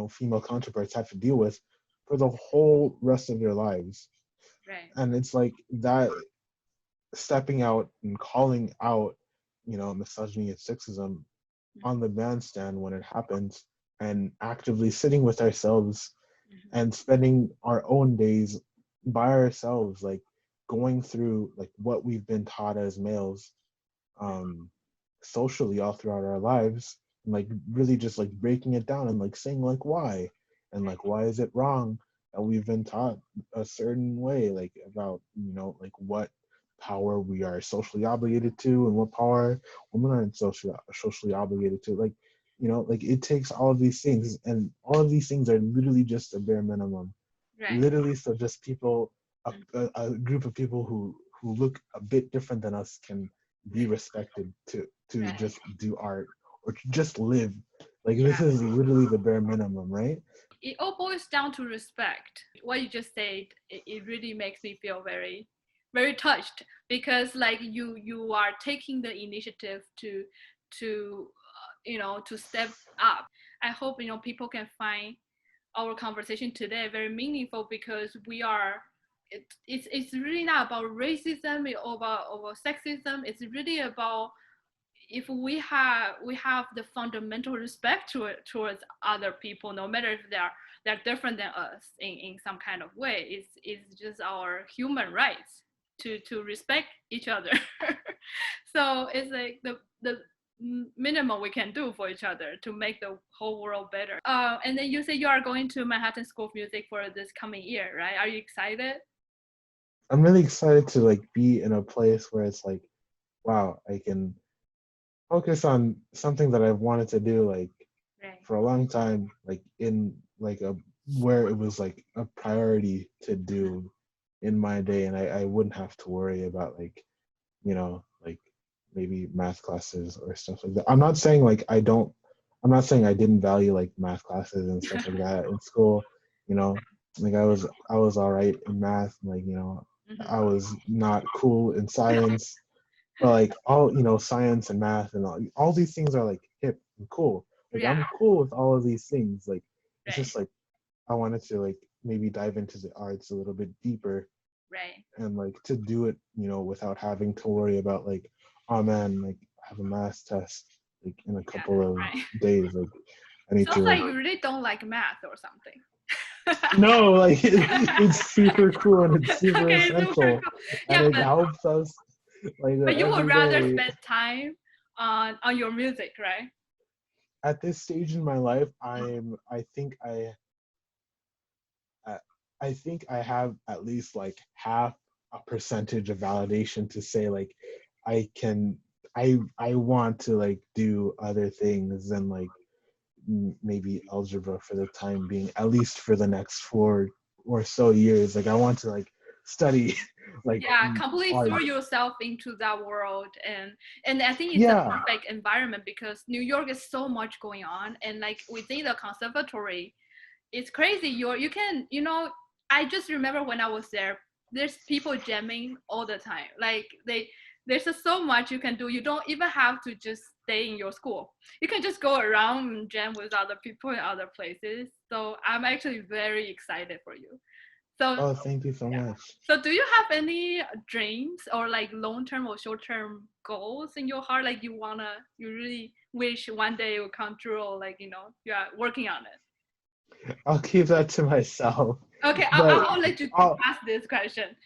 female counterparts have to deal with, for the whole rest of their lives. Right. And it's like that, stepping out and calling out, misogyny and sexism on the bandstand when it happens, and actively sitting with ourselves Mm-hmm. and spending our own days by ourselves, like going through like what we've been taught as males, um socially all throughout our lives, and like really just like breaking it down and like saying like why, and like why is it wrong that we've been taught a certain way, like about like what power we are socially obligated to and what power women aren't socially obligated to, like like it takes all of these things, and all of these things are literally just a bare minimum, Right. literally, so just people, a, Mm. a group of people who look a bit different than us can be respected to Right. just do art or to just live. Like Yeah. this is literally the bare minimum, right? It all boils down to respect. What you just said, it really makes me feel very, very touched, because like you are taking the initiative to step up. I hope people can find our conversation today very meaningful, because it's really not about racism or about sexism. It's really about, if we have the fundamental respect towards other people, no matter if they're different than us in some kind of way. It's just our human rights to respect each other. So it's like the minimum we can do for each other to make the whole world better. And then you say you are going to Manhattan School of Music for this coming year, right? Are you excited? I'm really excited to like be in a place where it's like, wow, I can focus on something that I've wanted to do like Right. for a long time, like in like a where it was like a priority to do in my day, and I wouldn't have to worry about like like maybe math classes or stuff like that. I'm not saying I didn't value like math classes and stuff like that in school, you know, like I was all right in math, like, I Mm-hmm. was not cool in science, but like all, science and math and all these things are like hip and cool. Like Yeah. I'm cool with all of these things. Like it's Right. just like I wanted to like maybe dive into the arts a little bit deeper, Right. and like to do it, without having to worry about like, oh man, like I have a math test like in a Yeah. couple of Right. days. Like I need to Sounds like like you really don't like math or something. no, like it's super cool and it's super Okay, super essential, cool. and Yeah, it but helps us like but you would every rather day. spend time on your music, right? At this stage in my life, Mm. I I think I have at least like half a percentage of validation to say like I can I want to like do other things than like maybe algebra for the time being, at least for the next 4 or so years. Like I want to like study like Yeah, completely art. throw yourself into that world, and I think it's a Yeah. perfect environment, because New York is so much going on, and like within the conservatory, it's crazy. You can, I just remember when I was there, there's people jamming all the time. Like there's just so much you can do. You don't even have to just stay in your school. You can just go around and jam with other people in other places. So I'm actually very excited for you. So Oh, thank you so yeah. much. So do you have any dreams or like long-term or short-term goals in your heart? Like you really wish one day it will come true, or like, you are working on it. I'll keep that to myself. Okay, But I'll let you all ask this question.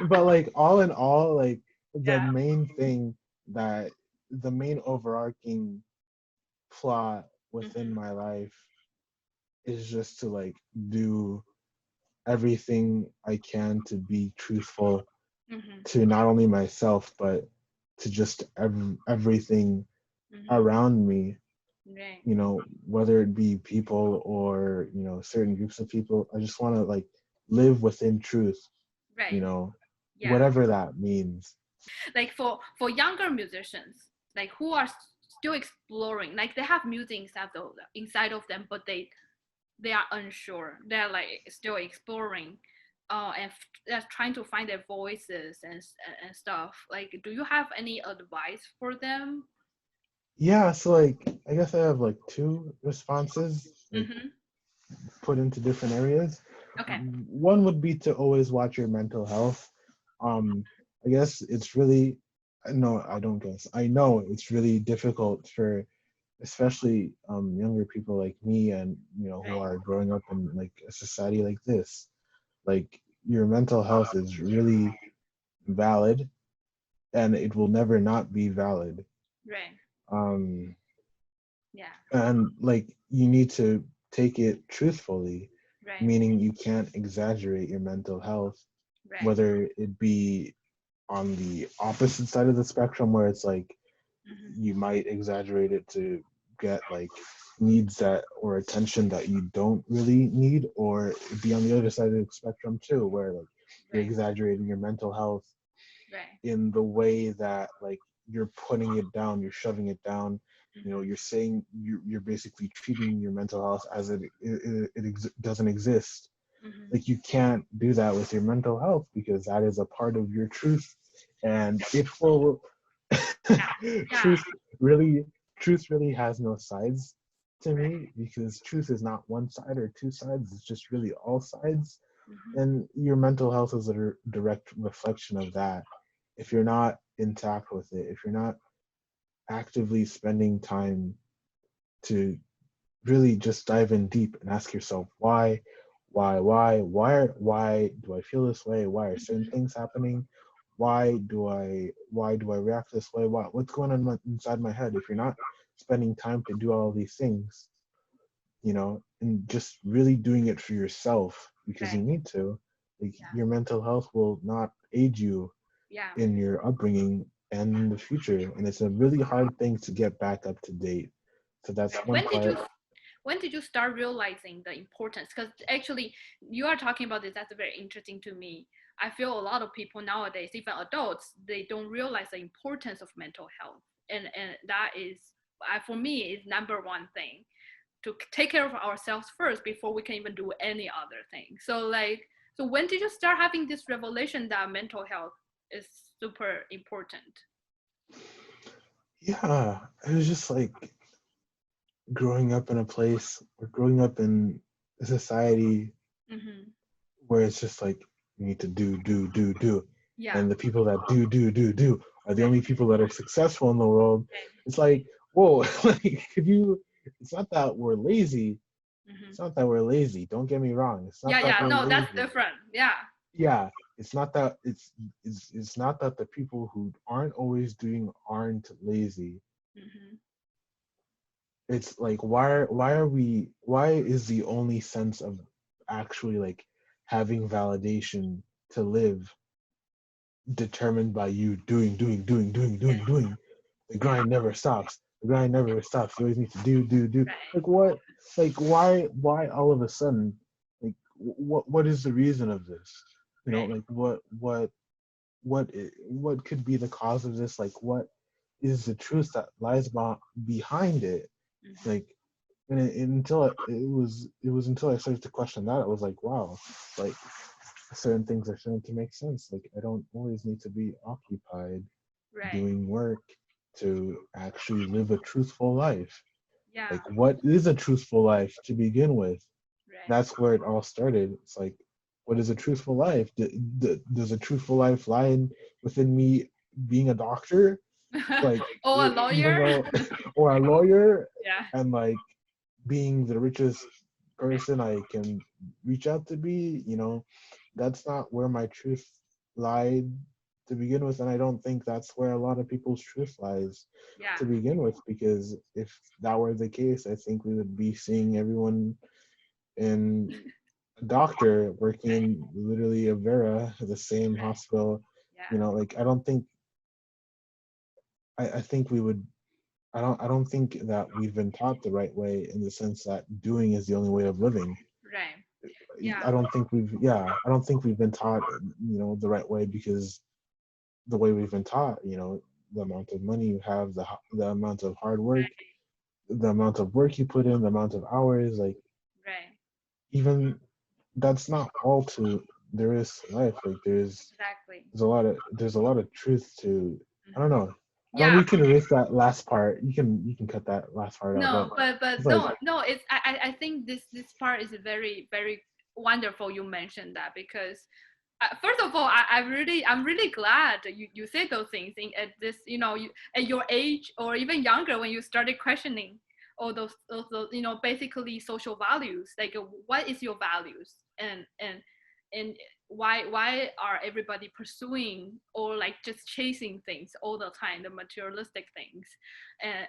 but like all in all, like the Yeah. main thing that the main overarching plot within Hmm. my life is just to like do everything I can to be truthful Hmm. to not only myself but to just everything Hmm. around me, Right. whether it be people or certain groups of people. I just want to like live within truth, you Right. know Yeah. whatever that means. Like for younger musicians, like who are still exploring, like they have music inside of them, but they are unsure. They're like still exploring, and they're trying to find their voices and stuff. Like, do you have any advice for them? Yeah, so like I guess I have like two responses. Like Mm-hmm. put into different areas. Okay. One would be to always watch your mental health. I guess it's really, no, I don't guess. I know it's really difficult for especially younger people like me and who Right. are growing up in like a society like this. Like your mental health is really valid and it will never not be valid. Right. Um, Yeah. and like you need to take it truthfully, Right. meaning you can't exaggerate your mental health, Right. whether it be on the opposite side of the spectrum where it's like Mm-hmm. you might exaggerate it to get like needs that or attention that you don't really need, or it'd be on the other side of the spectrum too where like you're Right. exaggerating your mental health Right. in the way that like you're putting it down, you're shoving it down. Mm-hmm. You're saying you're basically treating your mental health as doesn't exist. Mm-hmm. Like you can't do that with your mental health because that is a part of your truth, and it will. Yeah. Yeah. truth really, truth really has no sides to Right. me because truth is not one side or two sides. It's just really all sides, Mm-hmm. and your mental health is a direct reflection of that. If you're not intact with it, if you're not actively spending time to really just dive in deep and ask yourself why do I feel this way? Why are certain Mm-hmm. things happening? Why do I react this way? What's going on inside my head? If you're not spending time to do all these things, and just really doing it for yourself because you Right. need to, like Yeah. your mental health will not aid you Yeah. in your upbringing and in the future. And it's a really hard thing to get back up to date. So that's Right. one part. When did you start realizing the importance? Because actually, you are talking about this. That's very interesting to me. I feel a lot of people nowadays, even adults, they don't realize the importance of mental health, and that is, for me, is number one thing to take care of ourselves first before we can even do any other thing. So when did you start having this revelation that mental health is super important? Yeah, it was just like growing up in a place or growing up in a society Mm-hmm. where it's just like you need to do. Yeah. And the people that do are the Right. only people that are successful in the world. Right. It's like, whoa, like could you it's not that we're lazy. Mm-hmm. It's not that we're lazy. Don't get me wrong. It's not Yeah. that Yeah. we're No, that's lazy. different. Yeah. Yeah, it's not that it's not that the people who aren't always doing aren't lazy. Mm-hmm. It's like why is the only sense of actually like having validation to live determined by you doing. The Yeah. grind never stops. The grind never stops. You always need to do. Right. Like what? Like why all of a sudden? Like what is the reason of this? Right. Like what could be the cause of this? Like what is the truth that lies behind it? Mm-hmm. Like until it was until I started to question that I was like, wow, like certain things are starting to make sense. Like I don't always need to be occupied Right. doing work to actually live a truthful life. Yeah. Like what is a truthful life to begin with? Right. That's where it all started. It's like, what is a truthful life? Does a truthful life lie within me being a doctor? Like Oh, a even lawyer. though, or a lawyer, Yeah. and like being the richest person I can reach out to be, that's not where my truth lied to begin with. And I don't think that's where a lot of people's truth lies Yeah. to begin with, because if that were the case, I think we would be seeing everyone in a doctor working Right. in literally a Vera, the same hospital. Yeah. Like I don't think, I think we would I don't think that we've been taught the right way in the sense that doing is the only way of living. Right. Yeah. I don't think we've been taught, the right way, because the way we've been taught, the amount of money you have, the amount of hard work, the amount of work you put in, the amount of hours, like Right. even that's not all to there is to life. Like there's Exactly. there's a lot of truth to, I don't Hmm. know. Yeah, we can erase that last part. You can cut that last part out. But no, but it's like, no, it's I think this part is very wonderful you mentioned that, because first of all, I'm really glad you said those things in at this, you at your age or even younger, when you started questioning all those basically social values, like what is your values, and why are everybody pursuing or like just chasing things all the time, the materialistic things.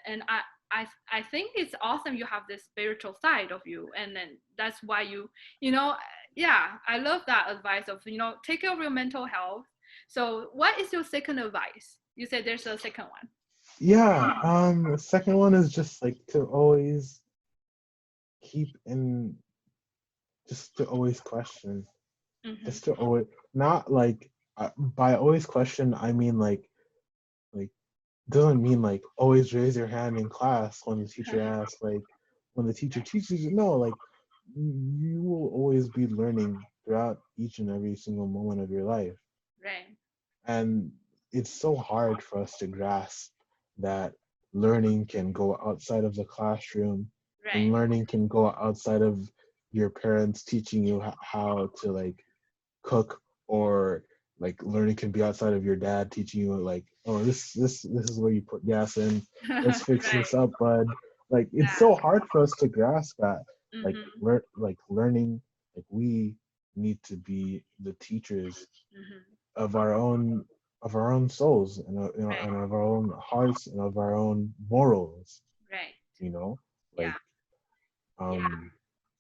And I think it's awesome you have this spiritual side of you, and then that's why you know yeah, I love that advice of, take care of your mental health. So what is your second advice? You said there's a second one. yeah. The second one is just like to always keep in, just to always question, Mm-hmm. just to always, not like, by always question I mean like doesn't mean like always raise your hand in class when the teacher asks, like when the teacher teaches you. No, like you will always be learning throughout each and every single moment of your life. Right, And it's so hard for us to grasp that learning can go outside of the classroom, and right. learning can go outside of your parents teaching you how to like cook, or like learning can be outside of your dad teaching you like, oh, this is where you put gas in, let's fix Right. this up, bud. Like it's Yeah. so hard for us to grasp that, like Mm-hmm. learning, like we need to be the teachers Mm-hmm. of our own, souls, and, Right. and of our own hearts, and of our own morals, Right. you know. Yeah. Like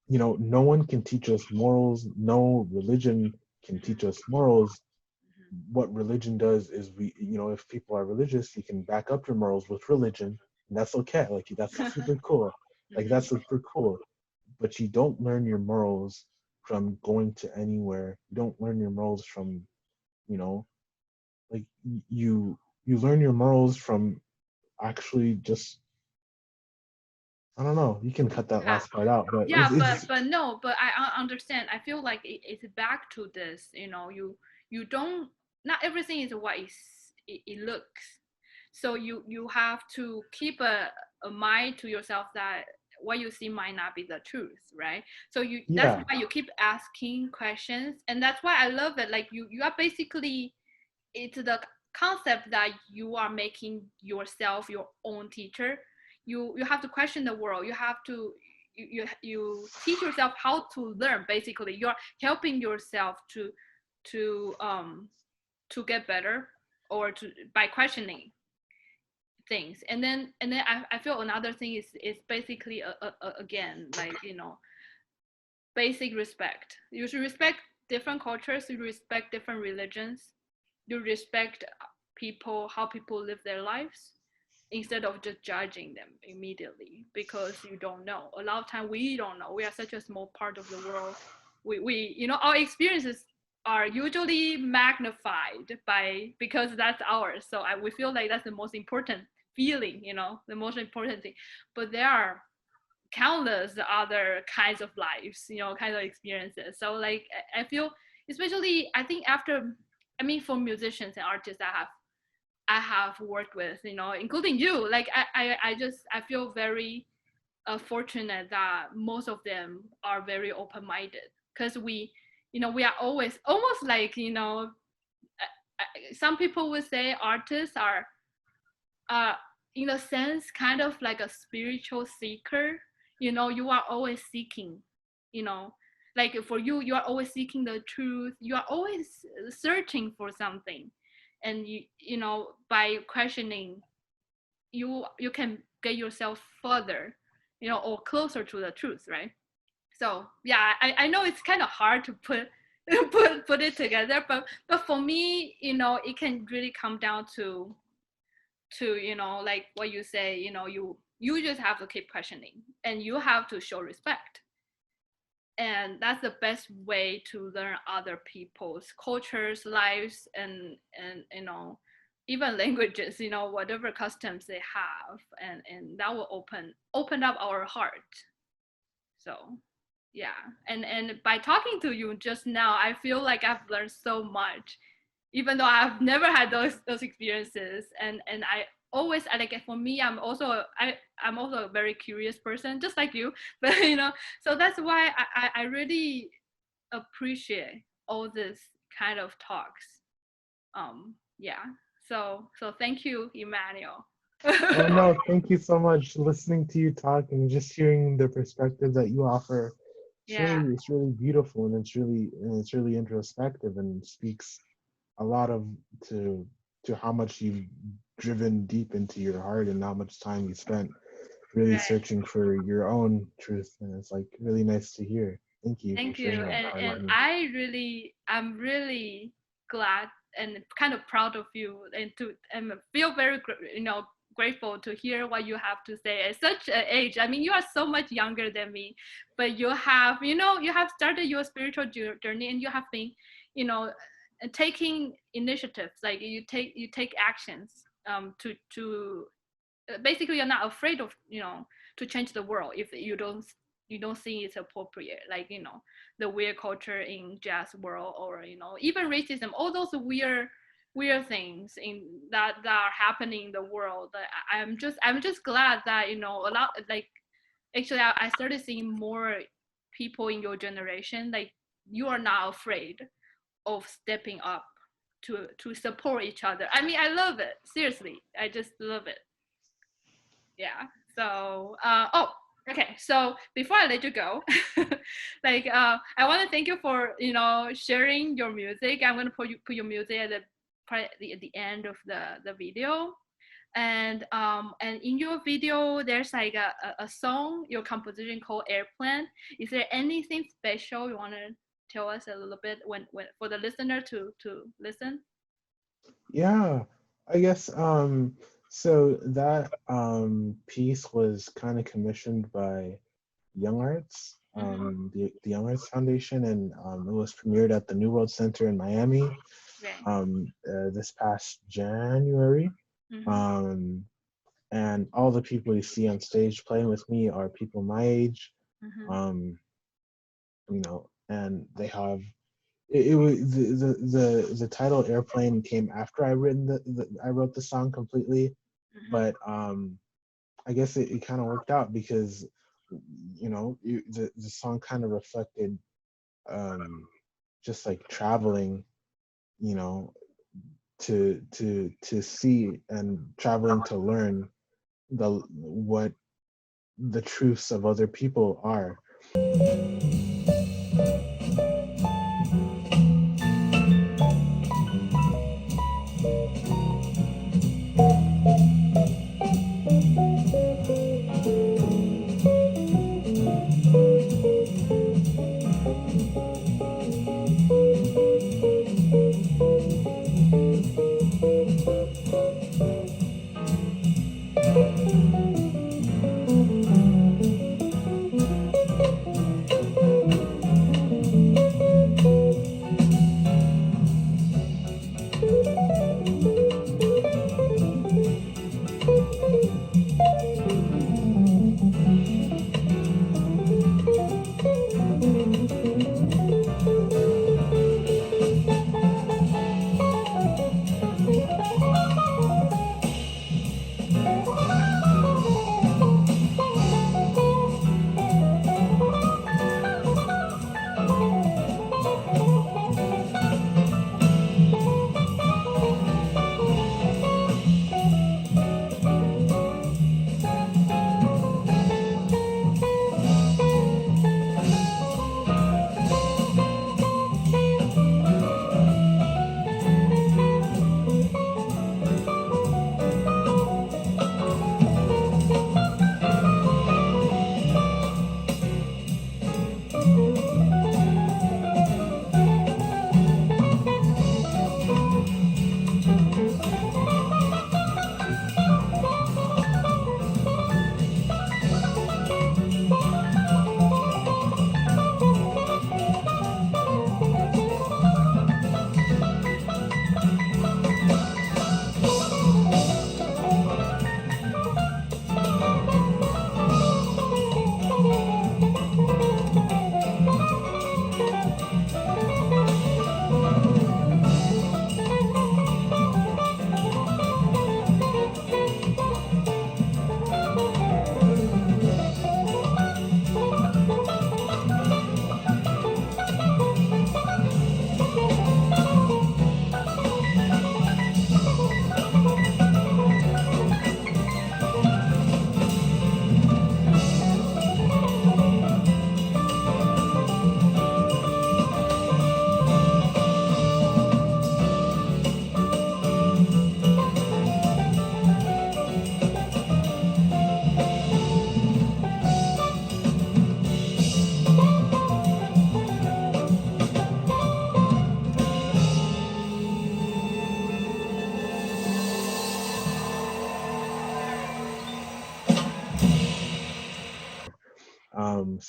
Yeah. no one can teach us morals, no religion can Mm-hmm. teach us morals. Mm-hmm. What religion does is, if people are religious, you can back up your morals with religion, and that's okay. Like that's super cool. Like Mm-hmm. that's super cool. But you don't learn your morals from going to anywhere. You don't learn your morals from, you know, like you learn your morals from actually just, I don't know. You can cut that Yeah. last part out, but Yeah, it's but no, but I understand. I feel like it's back to this. You don't. Not everything is what it looks. So you have to keep a mind to yourself that what you see might not be the truth, right? So that's yeah, why you keep asking questions, and that's why I love it. Like you are basically, it's the concept that you are making yourself your own teacher. You have to question the world. You have to you teach yourself how to learn. Basically, you're helping yourself to to get better, or to by questioning things. And then I feel another thing is basically again, like, basic respect. You should respect different cultures, you respect different religions, you respect people, how people live their lives, instead of just judging them immediately because you don't know. A lot of time we don't know. We are such a small part of the world. We our experiences are usually magnified by, because that's ours. So we feel like that's the most important feeling, the most important thing. But there are countless other kinds of lives, kinds of experiences. So like I feel, especially I think after, I mean, for musicians and artists I have worked with, including you, like I feel very fortunate that most of them are very open-minded, because we are always almost like, some people would say artists are uh, in a sense kind of like a spiritual seeker. You are always seeking, you know like for you, you are always seeking the truth, you are always searching for something. And by questioning, you can get yourself further, or closer to the truth, right? So yeah, I know it's kind of hard to put put it together, but for me, it can really come down to like what you say. You just have to keep questioning, and you have to show respect. And that's the best way to learn other people's cultures, lives, and even languages, whatever customs they have. And that will open up our heart. So yeah. And by talking to you just now, I feel like I've learned so much, even though I've never had those experiences. And I always like for me, I'm also a very curious person, just like you. But so that's why I really appreciate all this kind of talks. Yeah. So thank you, Emmanuel. Oh no, thank you so much. Listening to you talk and just hearing the perspective that you offer, Yeah. it's really beautiful, and it's really introspective, and speaks a lot of to how much you've driven deep into your heart and how much time you spent really Right. searching for your own truth, and it's like really nice to hear. Thank you for Thank you. sharing that part with And me. I'm really glad and kind of proud of you, and feel very grateful to hear what you have to say at such an age. I mean, you are so much younger than me, but you have you have started your spiritual journey, and you have been you know taking initiatives, like you take actions to basically you're not afraid of to change the world if you don't think it's appropriate, like the weird culture in jazz world, or even racism, all those weird things in that are happening in the world. I'm just glad that a lot, like actually I started seeing more people in your generation, like you are not afraid of stepping up to support each other. I mean, I love it, seriously, I just love it. Yeah. So okay, so before I let you go, like I want to thank you for sharing your music. I'm going to put your music at the end of the video. And in your video there's like a song, your composition called Airplane. Is there anything special you want to tell us a little bit when for the listener to listen? Yeah, I guess so that piece was kind of commissioned by Young Arts, Mm-hmm. the Young Arts Foundation, and it was premiered at the New World Center in Miami Right. this past January. Mm-hmm. Um, and all the people you see on stage playing with me are people my age, Mm-hmm. um, and they have it was the title Airplane came after I wrote the song completely, Mm-hmm. but I guess it kind of worked out because the song kind of reflected um, just like traveling, you know, to see and traveling to learn what the truths of other people are.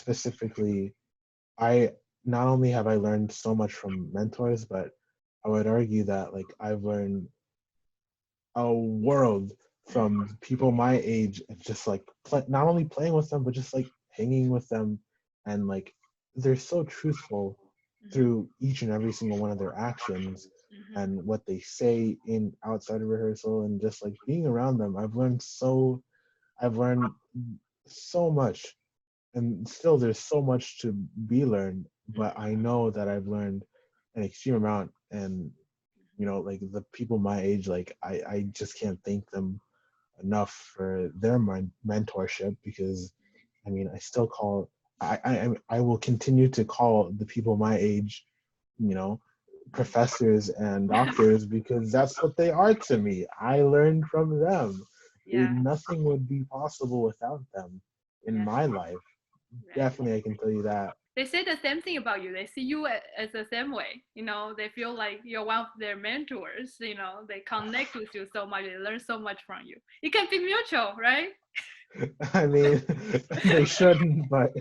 specifically, I not only have I learned so much from mentors, but I would argue that like I've learned a world from people my age, and just like not only playing with them, but just like hanging with them, and like they're so truthful through each and every single one of their actions and what they say in outside of rehearsal, and just like being around them. I've learned so much, and still there's so much to be learned, but I know that I've learned an extreme amount. And like the people my age, like I just can't thank them enough for their mentorship, because I mean I still call I will continue to call the people my age, professors and doctors, because that's what they are to me. I learned from them. Yeah. Nothing would be possible without them in my life. Right. Definitely, I can tell you that. They say the same thing about you. They see you as the same way. They feel like you're one of their mentors. They connect with you so much. They learn so much from you. It can be mutual, right? I mean, they shouldn't, but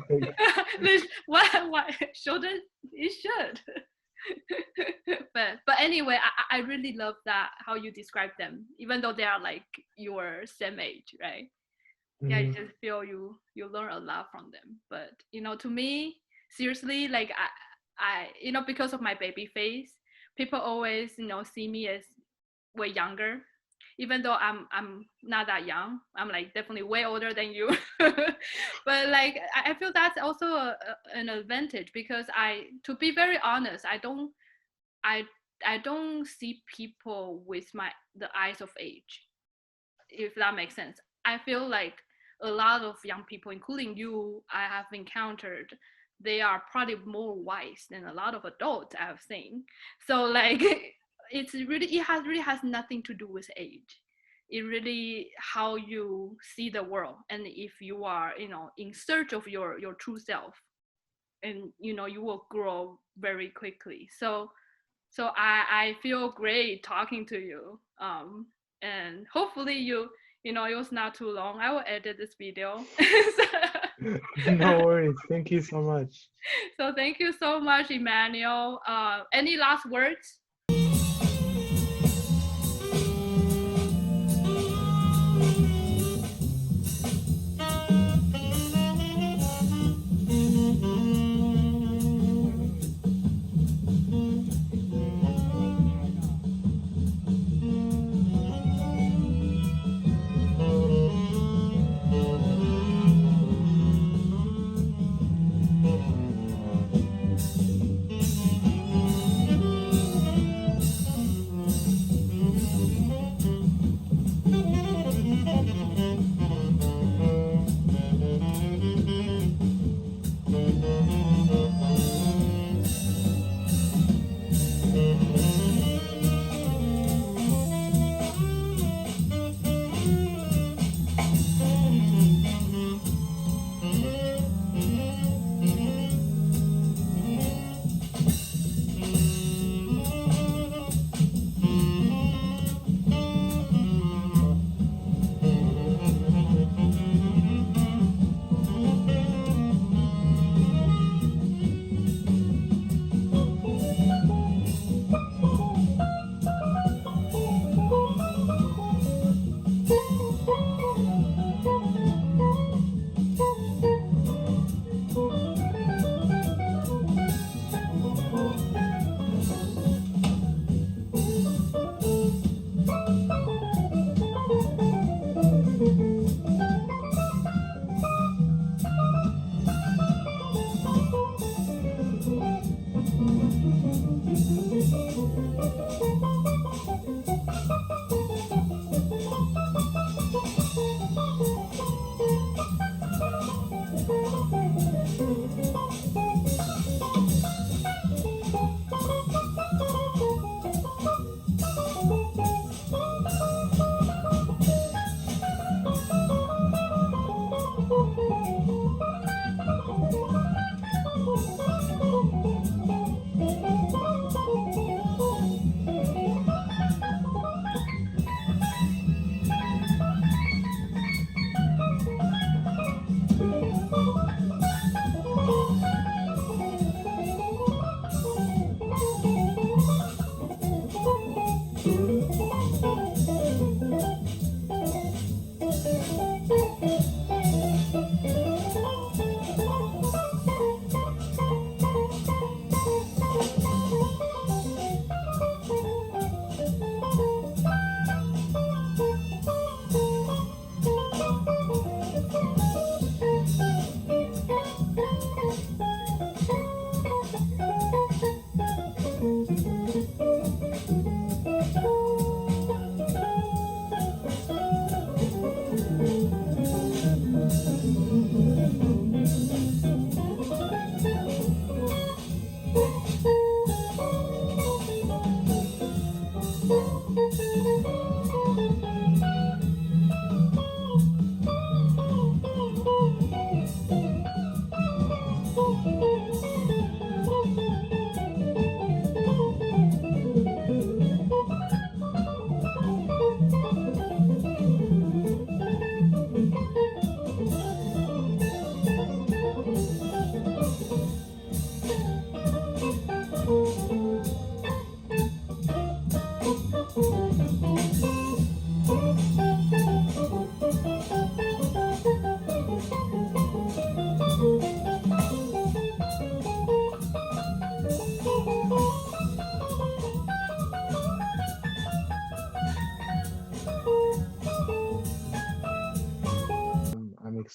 why shouldn't? It should. but anyway, I really love that how you describe them, even though they are like your same age, right? Yeah, I just feel you learn a lot from them. But to me, seriously, like I because of my baby face, people always see me as way younger, even though I'm not that young. I'm like definitely way older than you. But like I feel that's also an advantage, because to be very honest, I don't see people with the eyes of age, if that makes sense. I feel like a lot of young people, including you, I have encountered, they are probably more wise than a lot of adults I've seen. So like it really has nothing to do with age. It really how you see the world, and if you are in search of your true self, and you will grow very quickly. So I feel great talking to you. And hopefully it was not too long. I will edit this video. no worries. Thank you so much. So thank you so much, Emmanuel. Any last words?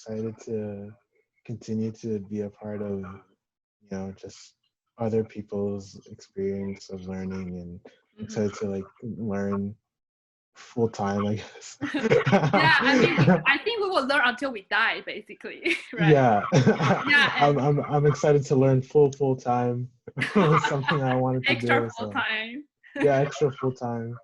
excited to continue to be a part of, just other people's experience of learning, and Mhm. excited to like learn full time, I guess. Yeah, I mean, I think we will learn until we die, basically, right? Yeah. Yeah, and I'm excited to learn full time. Something I wanted to extra do. full So time. yeah, extra full time.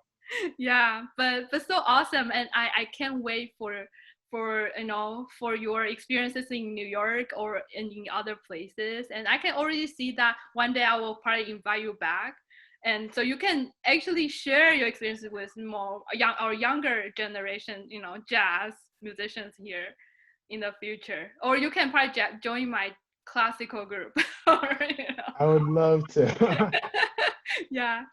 Yeah, but so awesome, and I can't wait for for your experiences in New York or in other places, and I can already see that one day I will probably invite you back, and so you can actually share your experiences with more young or younger generation, jazz musicians here in the future, or you can probably join my classical group or I would love to. yeah.